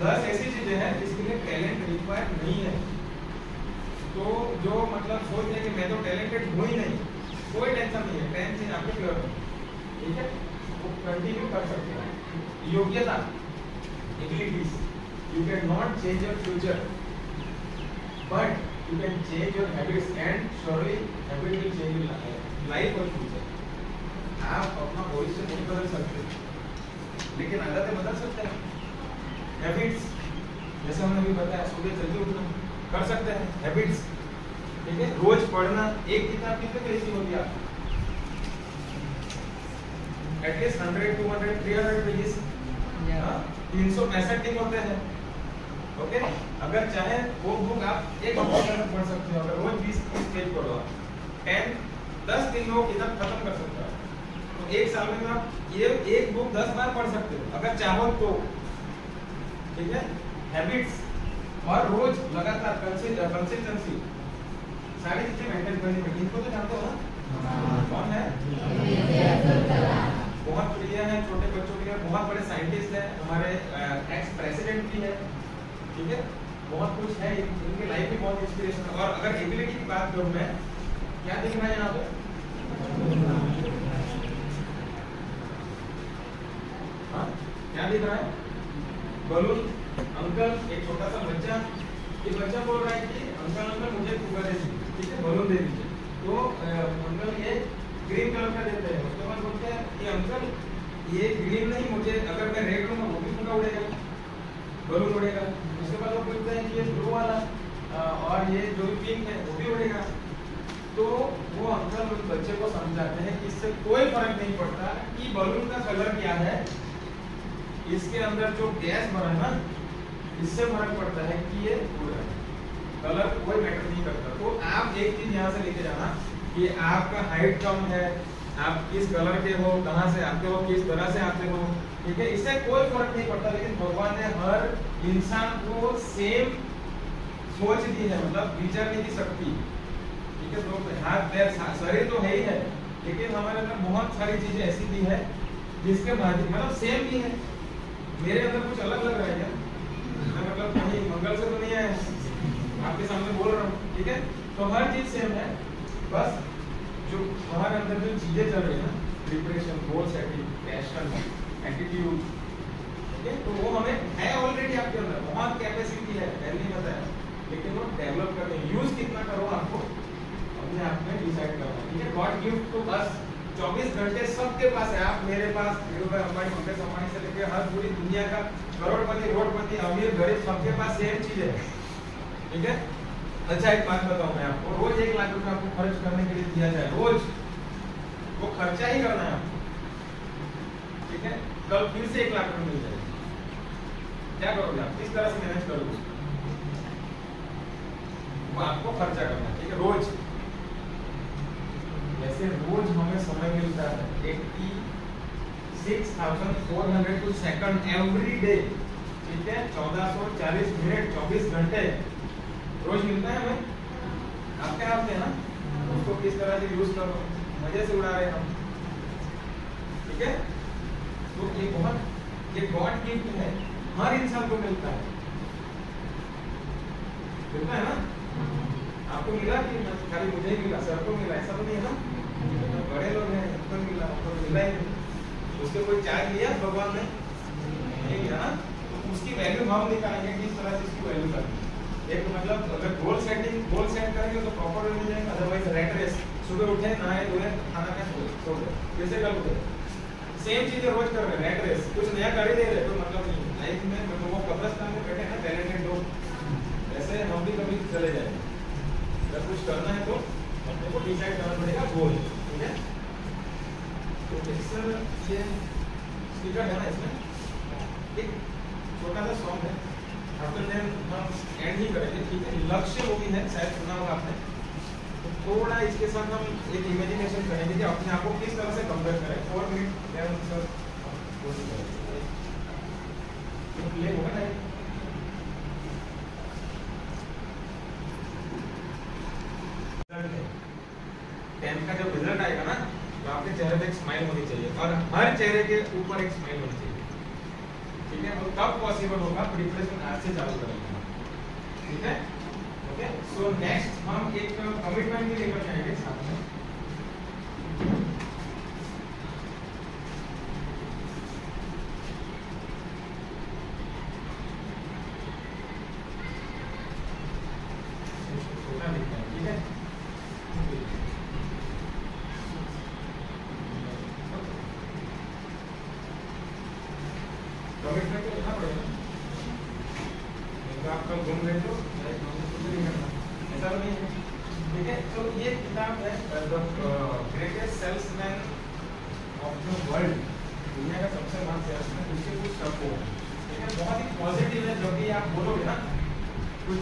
10 ऐसी चीजें हैं जिसके लिए टैलेंट रिक्वायर्ड नहीं है। तो जो मतलब सोच रहे कि मैं तो टैलेंटेड हूँ ही नहीं, कोई टेंशन नहीं है, 10 चीज आपके प्योर है। ठीक है, वो कंटिन्यू कर सकते हैं। योग्यता, abilities, you cannot change your future but you can change your habits and surely habit will change your life or future। आप अपना भविष्य नहीं बदल सकते लेकिन आदतें बदल सकते हैं। हैबिट्स जैसे हमने अभी बताया, सुबह जल्दी उठना कर सकते हैं, हैबिट्स। ठीक है, रोज पढ़ना, एक किताब कितने पेज की होती है आपकी? एटलीस्ट 100, 200, 300 पेजेस, 365 दिन होते हैं। ओके, अगर चाहे वो बुक आप एक हफ्ते में पढ़ सकते हो। अगर रोज 20-30 पेज पढ़ो आप, 10 दिन में वो किताब खत्म कर सकते हो। तो एक साल में आप ये एक बुक 10 बार पढ़ सकते हो अगर चाहो तो। ठीक है, हैबिट्स और रोज लगातार कंसिस्टेंसी, सारी चीजें मेंटेन करनी पड़ेगी। इनको तो जानते हो ना, कौन है? बहुत प्रिय है छोटे बच्चों के लिए, बहुत बड़े साइंटिस्ट हैं, हमारे एक्स प्रेसिडेंट भी है। ठीक है, बहुत कुछ है, इनकी लाइफ भी बहुत इंस्पिरेशन है। और अगर एबिलिटी की बात करूं मैं, क्या दिख रहा है यहाँ पे? हाँ, क्या दिख रहा है? बलून। अंकल, एक छोटा सा बच्चा, ये बच्चा बोल रहा है कि अंकल मुझे फुग्गा दे दीजिए। ठीक है, बलून दे दीजिए। तो अंकल ये ग्रीन कलर का देते हैं, उसके बाद बोलते हैं कि अंकल ये ग्रीन नहीं, मुझे अगर मैं रेड लूंगा वो भी फुग्गा उड़ेगा, बलून उड़ेगा। उसके बाद वो बोलते हैं कि ये ब्लू वाला और ये जो भी पिंक है वो भी उड़ेगा। तो वो अंकल उस बच्चे को समझाते हैं कि इससे कोई फर्क नहीं पड़ता कि बलून का कलर क्या है, इसके अंदर जो गैस भरा है ना, इससे फर्क पड़ता है कि ये उड़ रहा है, कलर कोई मैटर नहीं करता। तो आप एक चीज यहाँ से लेके जाना कि आपका हाइट कम है, आप किस कलर के हो, कहाँ से आते हो, किस तरह से आते हो, ठीक है, इससे कोई फर्क नहीं पड़ता। लेकिन भगवान ने हर इंसान को सेम सोच दी है, मतलब विचारने की शक्ति, ठीक है। तो हाथ पैर शरीर तो है ही है, लेकिन हमारे अंदर बहुत सारी चीजें ऐसी दी है जिसके माध्यम मतलब सेम भी है। मेरे अंदर कुछ अलग लग रहा है क्या? मतलब कहीं मंगल से तो नहीं आया, आपके सामने बोल रहा हूँ, ठीक है। तो हर चीज सेम है, बस जो हमारे अंदर जो चीजें चल रही है ना, preparation, goal setting, passion, attitude, ठीक है, तो वो हमें है ऑलरेडी आपके अंदर, बहुत कैपेसिटी है, पहले ही बताया, लेकिन वो डेवलप करने, यूज कितना करो आपको अपने आप में डिसाइड करना है, ठीक है। गॉड गिफ्ट तो बस 24 घंटे सबके पास है, आप मेरे पास, धीरूभाई अंबानी, मुकेश अंबानी से लेकर हर पूरी दुनिया का करोड़पति, रोडपति, अमीर, गरीब, सबके पास सेम चीज है, ठीक है। अच्छा एक बात बताऊं मैं आपको, रोज 1 लाख रुपए आपको खर्च करने के लिए दिया जाए, रोज वो खर्चा ही करना है आपको, ठीक है। कल फिर से 1 लाख रुपए मिल जाए, क्या करोगे आप? किस तरह से मैनेज करोगे? वो आपको खर्चा करना है, ठीक है, रोज। वैसे रोज हमें समय मिलता है 86,402 सेकंड एवरी डे, ठीक है, 1440 मिनट, 24 घंटे रोज मिलता है हमें। आपके हाथ में ना, उसको किस तरह से यूज करो, मजे से उड़ा रहे हम, ठीक है। तो ये बहुत, ये गॉड गिफ्ट है, हर इंसान को मिलता है ना। आपको मिला कि खाली मुझे ही मिला, सर को मिला, ऐसा तो नहीं है ना, बड़े लोग हैं, उनको मिला, उनको मिला ही नहीं, उसके कोई चार्ज लिया भगवान ने नहीं लिया ना। तो उसकी वैल्यू हम निकालेंगे, किस तरह से उसकी वैल्यू करनी। एक मतलब अगर गोल सेट करेंगे तो प्रॉपर वे में जाएंगे, अदरवाइज रैट रेस, सुबह उठे, नहाए धोए, खाना खाए, सो गए, फिर से कल उठे, सेम चीजें रोज कर रहे हैं, रैट रेस, कुछ नया कर ही नहीं रहे, कोई मतलब नहीं लाइफ में। मतलब वो कब्रिस्तान में बैठे हैं टैलेंटेड लोग, ऐसे हम भी कभी चले जाएंगे। अगर कुछ करना है तो अपने को डिसाइड करना पड़ेगा गोल, ठीक है। तो सर ये स्पीकर है ना, इसमें एक छोटा सा सॉन्ग है, आफ्टर देन हम एंड ही करेंगे, ठीक है। लक्ष्य वो भी है, शायद सुना होगा आपने, तो थोड़ा इसके साथ हम एक इमेजिनेशन करेंगे कि अपने आप को किस तरह से कंपेयर करें। 4 मिनट सर प्ले होगा ना, 10th का जब रिजल्ट आएगा ना, तो आपके चेहरे पे एक स्माइल होनी चाहिए, और हर चेहरे के ऊपर एक स्माइल होनी चाहिए, ठीक है। वो कब पॉसिबल होगा? प्रिपरेशन आज से चालू करेंगे, ठीक है, ओके। सो नेक्स्ट हम एक कमिटमेंट भी लेकर जाएंगे साथ में, छोटा लिखते हैं, ठीक है। कमिटमेंट तो लेना पड़ेगा, तो आप कल घूम रहे हो, ऐसा तो नहीं है, ठीक है। तो ये किताब है the greatest salesman of the world, दुनिया का सबसे महान सेल्समैन, उससे कुछ टफ हो, ठीक है। बहुत ही पॉजिटिव है, जब भी आप बोलोगे ना कुछ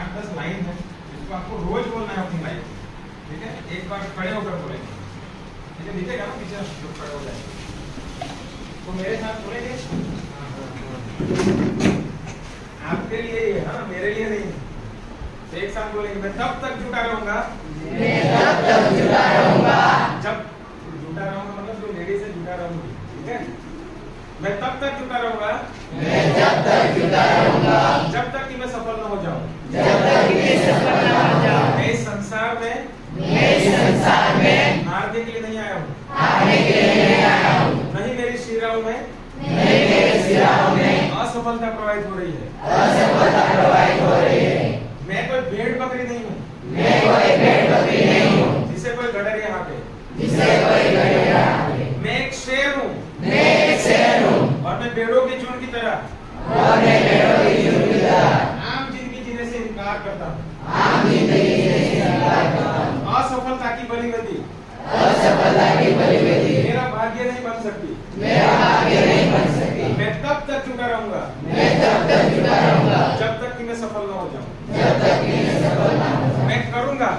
8-10 लाइन है, जिसको आपको रोज बोलना है अपनी लाइफ, ठीक है। एक बार खड़े होकर बोलेंगे, ठीक है, दिखेगा ना पीछे जो खड़े हो जाए, तो मेरे साथ बोलेंगे, आपके लिए ही है, हाँ मेरे लिए नहीं। एक साथ बोलेंगे, मैं तब तक जुटा रहूंगा, जब जुटा रहूंगा मतलब जो लेडी से जुटा रहूंगी, ठीक है। मैं तब तक जुटा रहूंगा, जब तक कि मैं सफल न हो जाऊं, मैं इस संसार में हारने के लिए नहीं आया हूँ, नहीं मेरी शिराओं में असफलता प्रवाहित हो रही है, मैं कोई भेड़ बकरी नहीं हूँ, जिसे कोई गडर यहाँ पे, मैं एक शेर हूँ, और मैं भेड़ों के झुंड की तरह आम जिंदगी जीने से इनकार करता हूँ, असफलता की बलिवती मेरा भाग्य नहीं बन सकती, मैं तब तक जुटा रहूंगा, जब तक कि मैं सफल न हो जाऊं, मैं करूंगा,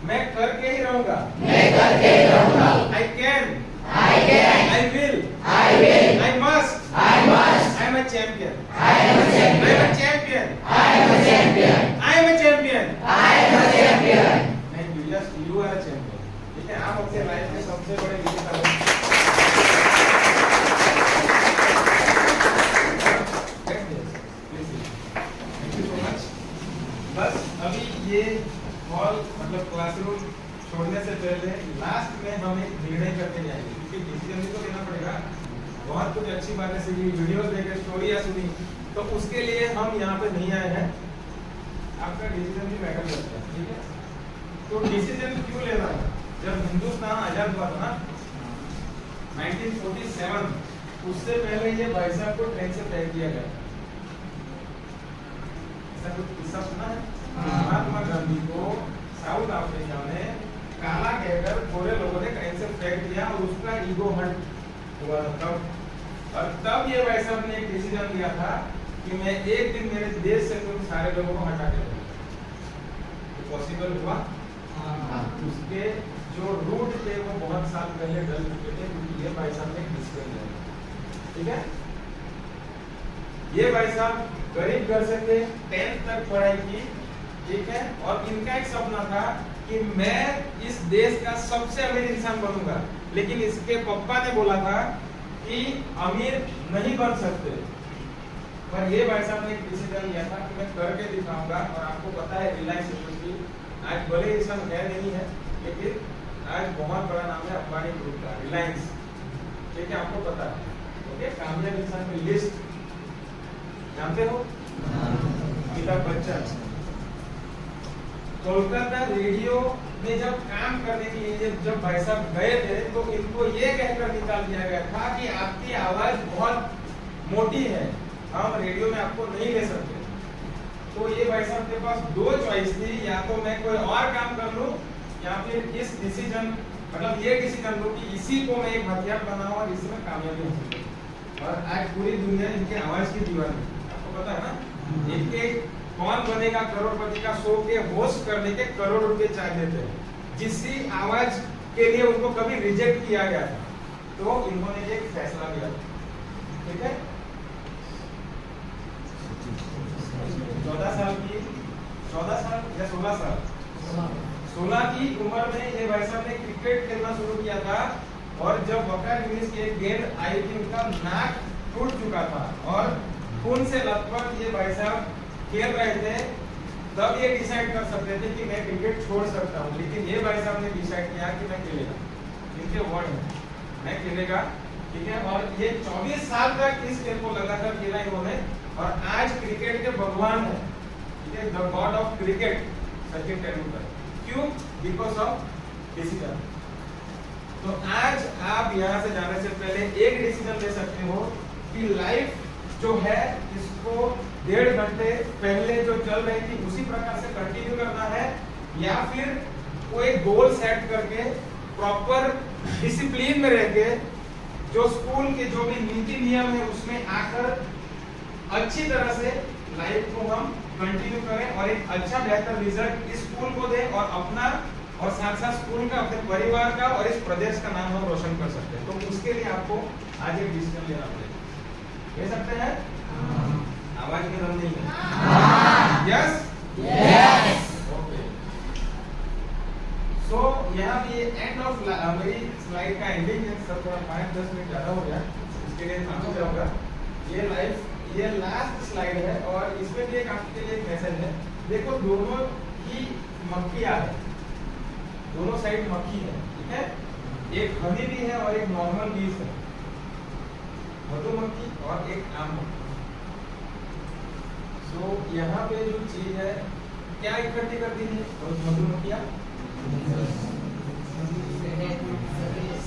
मैं करके ही रहूंगा, रहूंगा, मैं करके रहूंगा। I can, I will, I must, I am a champion, I am a champion, Thank you, yes, you are a champion. ठीक है, आप अपने लाइफ में सबसे बड़े विजेता हो। Thank you so much. बस अभी ये हॉल मतलब क्लासरूम छोड़ने से पहले लास्ट में हम एक निर्णय करके जाएंगे, क्योंकि डिसीजन भी तो लेना पड़ेगा। बहुत कुछ अच्छी बातें सीखी, वीडियोस देखे, स्टोरियां सुनी, तो उसके लिए हम यहाँ पे नहीं आए हैं। आपका डिसीजन भी मैटर करता है, ठीक है? तो डिसीजन क्यों लेना है? जब हिंदुस्तान आजाद हुआ था ना 1947, उससे पहले ये भाई साहब को ट्रेन से फेंक दिया गया। ऐसा कुछ किस्सा सुना है? महात्मा गांधी को साउथ अफ्रीका में काला कहकर गोरे लोगों ने ट्रेन से फेंक दिया और उसका ईगो हर्ट हुआ तब, और तब ये भाई साहब ने एक डिसीजन लिया था कि मैं एक दिन मेरे देश से तुम सारे लोगों को हटा के दूंगा। तो पॉसिबल हुआ? उसके जो रूट थे वो बहुत साल पहले डल चुके थे, क्योंकि ये भाई साहब ने डिसीजन लिया। ठीक है, ये भाई साहब गरीब घर से थे, 10th तक पढ़ाई की, ठीक है, और इनका एक सपना था कि मैं इस देश का सबसे अमीर इंसान बनूंगा। लेकिन इसके पापा ने बोला था कि अमीर नहीं बन सकते, पर ये भाई साहब ने एक डिसीजन लिया था कि मैं करके दिखाऊंगा। और आपको पता है रिलायंस इंडस्ट्री आज बड़े इंसान है नहीं है, लेकिन आज बहुत बड़ा नाम है अंबानी ग्रुप का, रिलायंस। ठीक है, आपको पता है। ओके, कामयाब इंसान की लिस्ट जानते हो? अमिताभ बच्चन। कोलकाता रेडियो में जब काम करने के लिए जब भाई साहब गए थे, तो इनको ये कहकर निकाल दिया गया था कि आपकी आवाज बहुत मोटी है, हम रेडियो में आपको नहीं ले सकते। तो ये भाई साहब के पास दो चॉइस थी, या तो मैं कोई और काम कर लूं, या फिर इस डिसीजन मतलब ये डिसीजन लूं कि इसी को मैं एक हथियार बनाऊं और इसमें कामयाबी हो सके। और आज पूरी दुनिया इनके आवाज की दीवानी, आपको पता है ना? इनके कौन बनेगा करोड़पति का शो के होस्ट करने के करोड़ रुपए चाहिए थे, जिसकी आवाज के लिए उनको कभी रिजेक्ट किया गया था। तो इन्होंने एक फैसला लिया, ठीक है? 14 साल या 16 साल 16 की उम्र में ये भाई साहब ने क्रिकेट खेलना शुरू किया था। और जब वकार यूनिस की एक गेंद आई थी, उनका नाक टूट चुका था और खून से लथपथ ये भाई साहब खेल रहे थे। तब ये डिसाइड कर सकते थे कि मैं क्रिकेट छोड़ सकता हूँ, लेकिन ये भाई साहब ने डिसाइड किया कि मैं खेलेगा। इनके वर्ड है, मैं खेलेगा, ठीक है। और ये 24 साल तक इस खेल को लगातार खेला इन्होंने, और आज क्रिकेट के भगवान है, ठीक है, the god of cricket Sachin Tendulkar. क्यों? Because of decision. तो आज आप यहाँ से जाने से पहले एक डिसीजन ले सकते हो कि लाइफ जो है इसको 1.5 घंटे पहले जो चल रही थी उसी प्रकार से कंटिन्यू करना है, या फिर कोई गोल सेट करके प्रॉपर डिसिप्लिन में रह के जो स्कूल के जो भी नीति नियम है उसमें आकर अच्छी तरह से लाइफ को हम कंटिन्यू करें और एक अच्छा बेहतर रिजल्ट इस स्कूल को दें और अपना और साथ साथ स्कूल का, अपने परिवार का और इस प्रदेश का नाम हम रोशन कर सकते हैं। तो उसके लिए आपको आज एक डिसीजन लेना पड़ेगा। ले सकते हैं? आवाज में दम नहीं है। Yes yes. ओके, सो यहाँ पे एंड ऑफ मेरी स्लाइड का एंडिंग है। सब थोड़ा 5-10 मिनट ज्यादा हो गया, इसके लिए माफी चाहूंगा। ये लास्ट स्लाइड है और इसमें भी एक आपके लिए एक मैसेज है। देखो, दोनों ही मक्खियाँ है, दोनों साइड मक्खी है, ठीक है। एक हनी भी है और एक नॉर्मल बीज है, मधुमक्खी और एक आम मक्खी। तो यहाँ पे जो चीज है क्या इकट्ठी करती है मधुमक्खियाँ?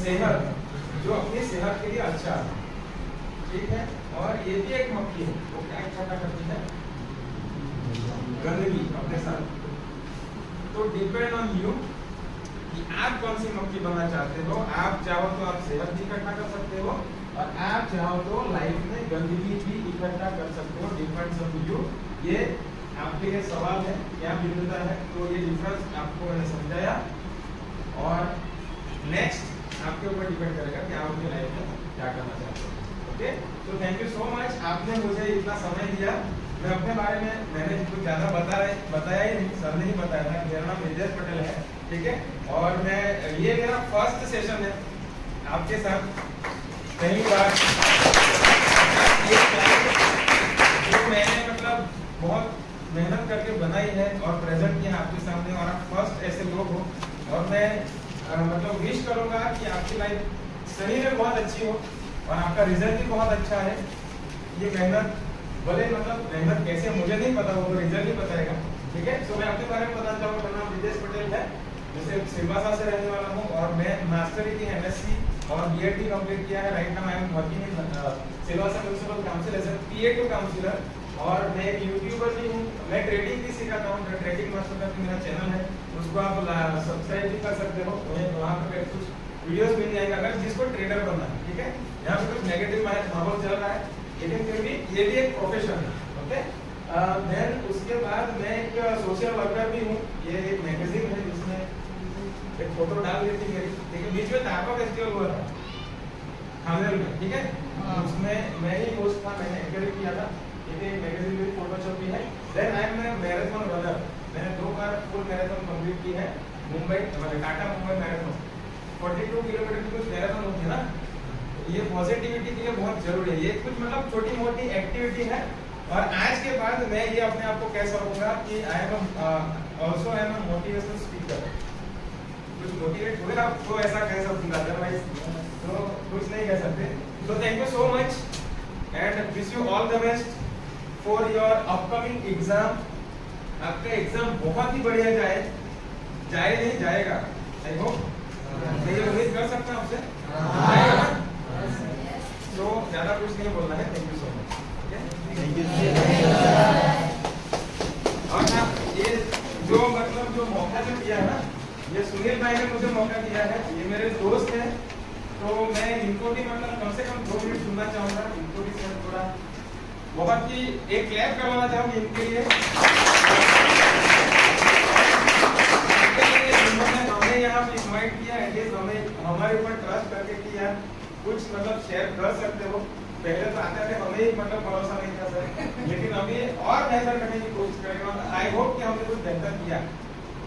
सेहत, जो अपनी सेहत के लिए अच्छा है, ठीक है। और ये भी एक मक्खी है, वो क्या इकट्ठा करती है? गंदगी अपने साथ। तो डिपेंड ऑन यू कि आप कौन सी मक्खी बनना चाहते हो। आप चाहो तो आप सेहत भी इकट्ठा कर सकते हो, और आप चाहो तो लाइफ में गंदगी भी इकट्ठा कर सकते हो। डिफरेंस ऑफ यू, ये आपके लिए सवाल है, क्या भिन्नता है, तो ये डिफरेंस आपको मैंने समझाया। और नेक्स्ट आपके ऊपर डिपेंड करेगा कि आप अपनी लाइफ में क्या करना चाहते हैं। ओके, तो थैंक यू सो मच, आपने मुझे इतना समय दिया। मैं अपने बारे में मैंने कुछ ज़्यादा बताया ही नहीं, सर ने ही बताया था। मेरा नाम ब्रिजेश पटेल है, ठीक है, और मैं ये मेरा फर्स्ट सेशन है आपके साथ। पहली बार जो मैंने मतलब बहुत मेहनत करके बनाई है और प्रेजेंट किया आपके सामने, और आप फर्स्ट ऐसे लोग हो। और मैं मतलब विश करूंगा कि आपकी लाइफ सही में बहुत अच्छी हो और आपका रिजल्ट भी बहुत अच्छा है। ये मेहनत भले मतलब मेहनत कैसे मुझे नहीं पता, वो तो रिजल्ट ही बताएगा, ठीक है। तो मैं अपने बारे में बताना चाहूँगा। मेरा नाम ब्रिजेश पटेल है, जैसे सिलवासा से रहने वाला हूँ, और मैं मास्टर की MSc और B.Ed भी कंप्लीट किया है। Right now I am working in Silvassa municipal council as a PA2 councillor, और मैं एक यूट्यूबर भी हूँ। मैं ट्रेडिंग भी सिखाता हूँ, ट्रेडिंग मास्टर का मेरा चैनल है, उसको आप सब्सक्राइब भी कर सकते हो। वहाँ पर कुछ वीडियोस मिल जाएगा अगर जिसको ट्रेडर बनना है, ठीक है। यहाँ पे कुछ नेगेटिव माहौल चल रहा है, लेकिन फिर भी ये भी एक प्रोफेशन है, ओके। देन उसके बाद मैं एक सोशल वर्कर भी हूँ। ये एक मैगजीन है जिसमें एक फोटो डाल दी थी मेरी, लेकिन बीच में तारपा फेस्टिवल हुआ था खानेल में, ठीक है। उसमें मैं ही होस्ट था, मैंने एंकरिंग किया था। ये मैगजीन में फोटो छपी है। Then I am marathon runner, मैंने 2 बार फुल मैराथन कंप्लीट की है। मुंबई मतलब टाटा मुंबई मैराथन 42 किलोमीटर की कुछ मैराथन होती है ना, ये पॉजिटिविटी के लिए बहुत जरूरी है। ये कुछ मतलब छोटी मोटी एक्टिविटी है। और आज के बाद मैं ये अपने आप को कह सकूंगा कि I am also I am motivational speaker. कुछ मोटिवेट हुए आपको ऐसा कह सकूंगा, अदरवाइज तो कुछ नहीं कह सकते। तो thank you so much and wish you all the best for your upcoming exam. आपका एग्जाम बहुत ही बढ़िया जाए नहीं जाएगा, आई होप। मैं ये उम्मीद कर सकता हूं आपसे, जाएगा ना? तो ज्यादा कुछ नहीं बोलना है। Thank you so much, thank you. और ना ये जो मतलब जो मौका जो दिया है ना, ये सुनील भाई ने मुझे मौका दिया है। ये मेरे दोस्त हैं, तो मैं इनको भी मतलब कम से कम 2 मिनट सुनना चाहूंगा। इनको भी सर थोड़ा बहुत ही एक क्लैप करवाना चाहूंगी इनके लिए। हमें यहाँ पे इनवाइट किया, एटलीस्ट हमें हमारे ऊपर ट्रस्ट करके कि यार कुछ मतलब शेयर कर सकते हो। पहले तो आते थे, हमें ही मतलब भरोसा नहीं था सर, लेकिन अभी और बेहतर करने की कोशिश करेंगे। आई होप कि हमने कुछ बेहतर किया,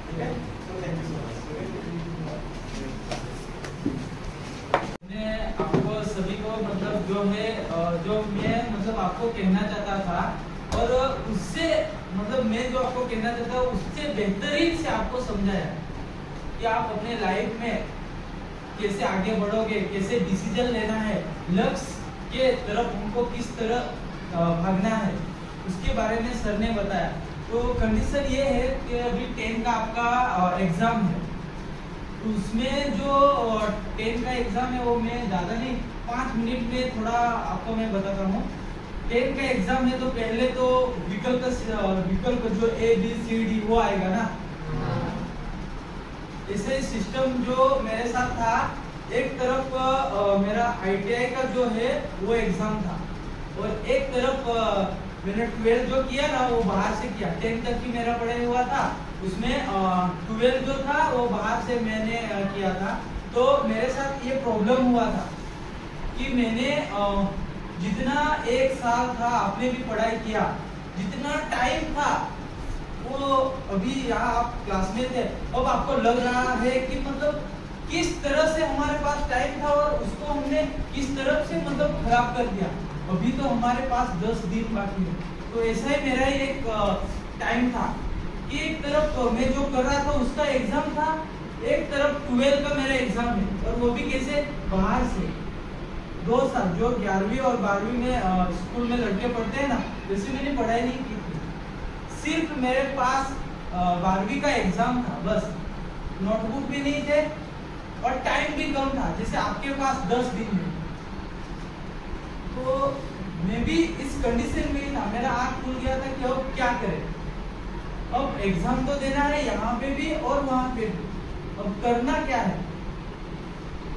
ठीक है। तो थैंक यू सो मच। मैं आपको सभी को मतलब जो है जो मैं मतलब आपको कहना चाहता था, और उससे मतलब मैं जो आपको कहना चाहता हूँ उससे बेहतरीन से आपको समझाया कि आप अपने लाइफ में कैसे आगे बढ़ोगे, कैसे डिसीजन लेना है, लक्ष्य के तरफ हमको किस तरह भागना है, उसके बारे में सर ने बताया। तो कंडीशन ये है कि अभी 10 का आपका एग्जाम है, तो उसमें जो 10 का एग्जाम है वो मैं ज़्यादा नहीं 5 मिनट में थोड़ा आपको मैं बताता हूँ। 10 का एग्जाम है तो पहले तो विकल्प जो ABCD वो आएगा ना, ऐसे सिस्टम जो मेरे साथ था। एक तरफ मेरा ITI का जो है वो एग्जाम था, और एक तरफ मैंने 12 जो किया ना वो बाहर से किया। 10 तक की मेरा पढ़ाई हुआ था, उसमें 12 जो था वो बाहर से मैंने किया था। तो मेरे साथ ये प्रॉब्लम हुआ था कि मैंने जितना 1 साल था आपने भी पढ़ाई किया, जितना टाइम था वो अभी यहाँ आप क्लास में थे, अब आपको लग रहा है कि मतलब किस तरह से हमारे पास टाइम था और उसको हमने किस तरह से मतलब खराब कर दिया। अभी तो हमारे पास 10 दिन बाकी है। तो ऐसा ही मेरा एक टाइम था कि एक तरफ मैं जो कर रहा था उसका एग्जाम था, एक तरफ 12 का मेरा एग्जाम है, और वो भी कैसे बाहर से। 2 साल जो 11वीं और 12वीं में स्कूल में लड़के पढ़ते हैं ना, वैसे मैंने पढ़ाई नहीं की थी। सिर्फ मेरे पास 12वीं का एग्जाम था, बस नोटबुक भी नहीं थे और टाइम भी कम था, जैसे आपके पास 10 दिन है। तो मैं भी इस कंडीशन में ही था, मेरा आँख खुल गया था कि अब क्या करें। अब एग्जाम तो देना है यहाँ पे भी और वहाँ पे भी, अब करना क्या है।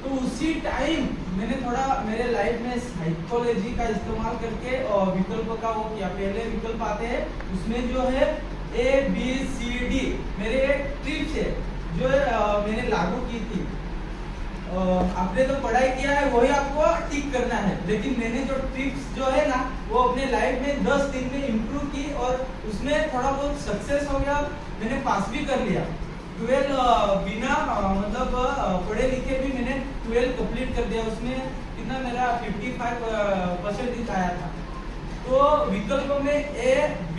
तो उसी टाइम मैंने थोड़ा मेरे लाइफ में साइकोलॉजी का इस्तेमाल करके और विकल्प का वो किया। पहले विकल्प आते हैं, उसमें जो है ABCD मेरे एक ट्रिप्स है, जो मैंने लागू की थी, आपने तो पढ़ाई किया है वही आपको टिक करना है, लेकिन मैंने जो टिप्स जो है ना वो अपने लाइफ में 10 दिन में इम्प्रूव की और उसमें थोड़ा बहुत सक्सेस हो गया, मैंने पास भी कर लिया। 12 बिना मतलब पढ़े लिखे भी मैंने 12 कंप्लीट कर दिया। उसमें कितना मेरा 55% आया था। तो विकल्प में A, B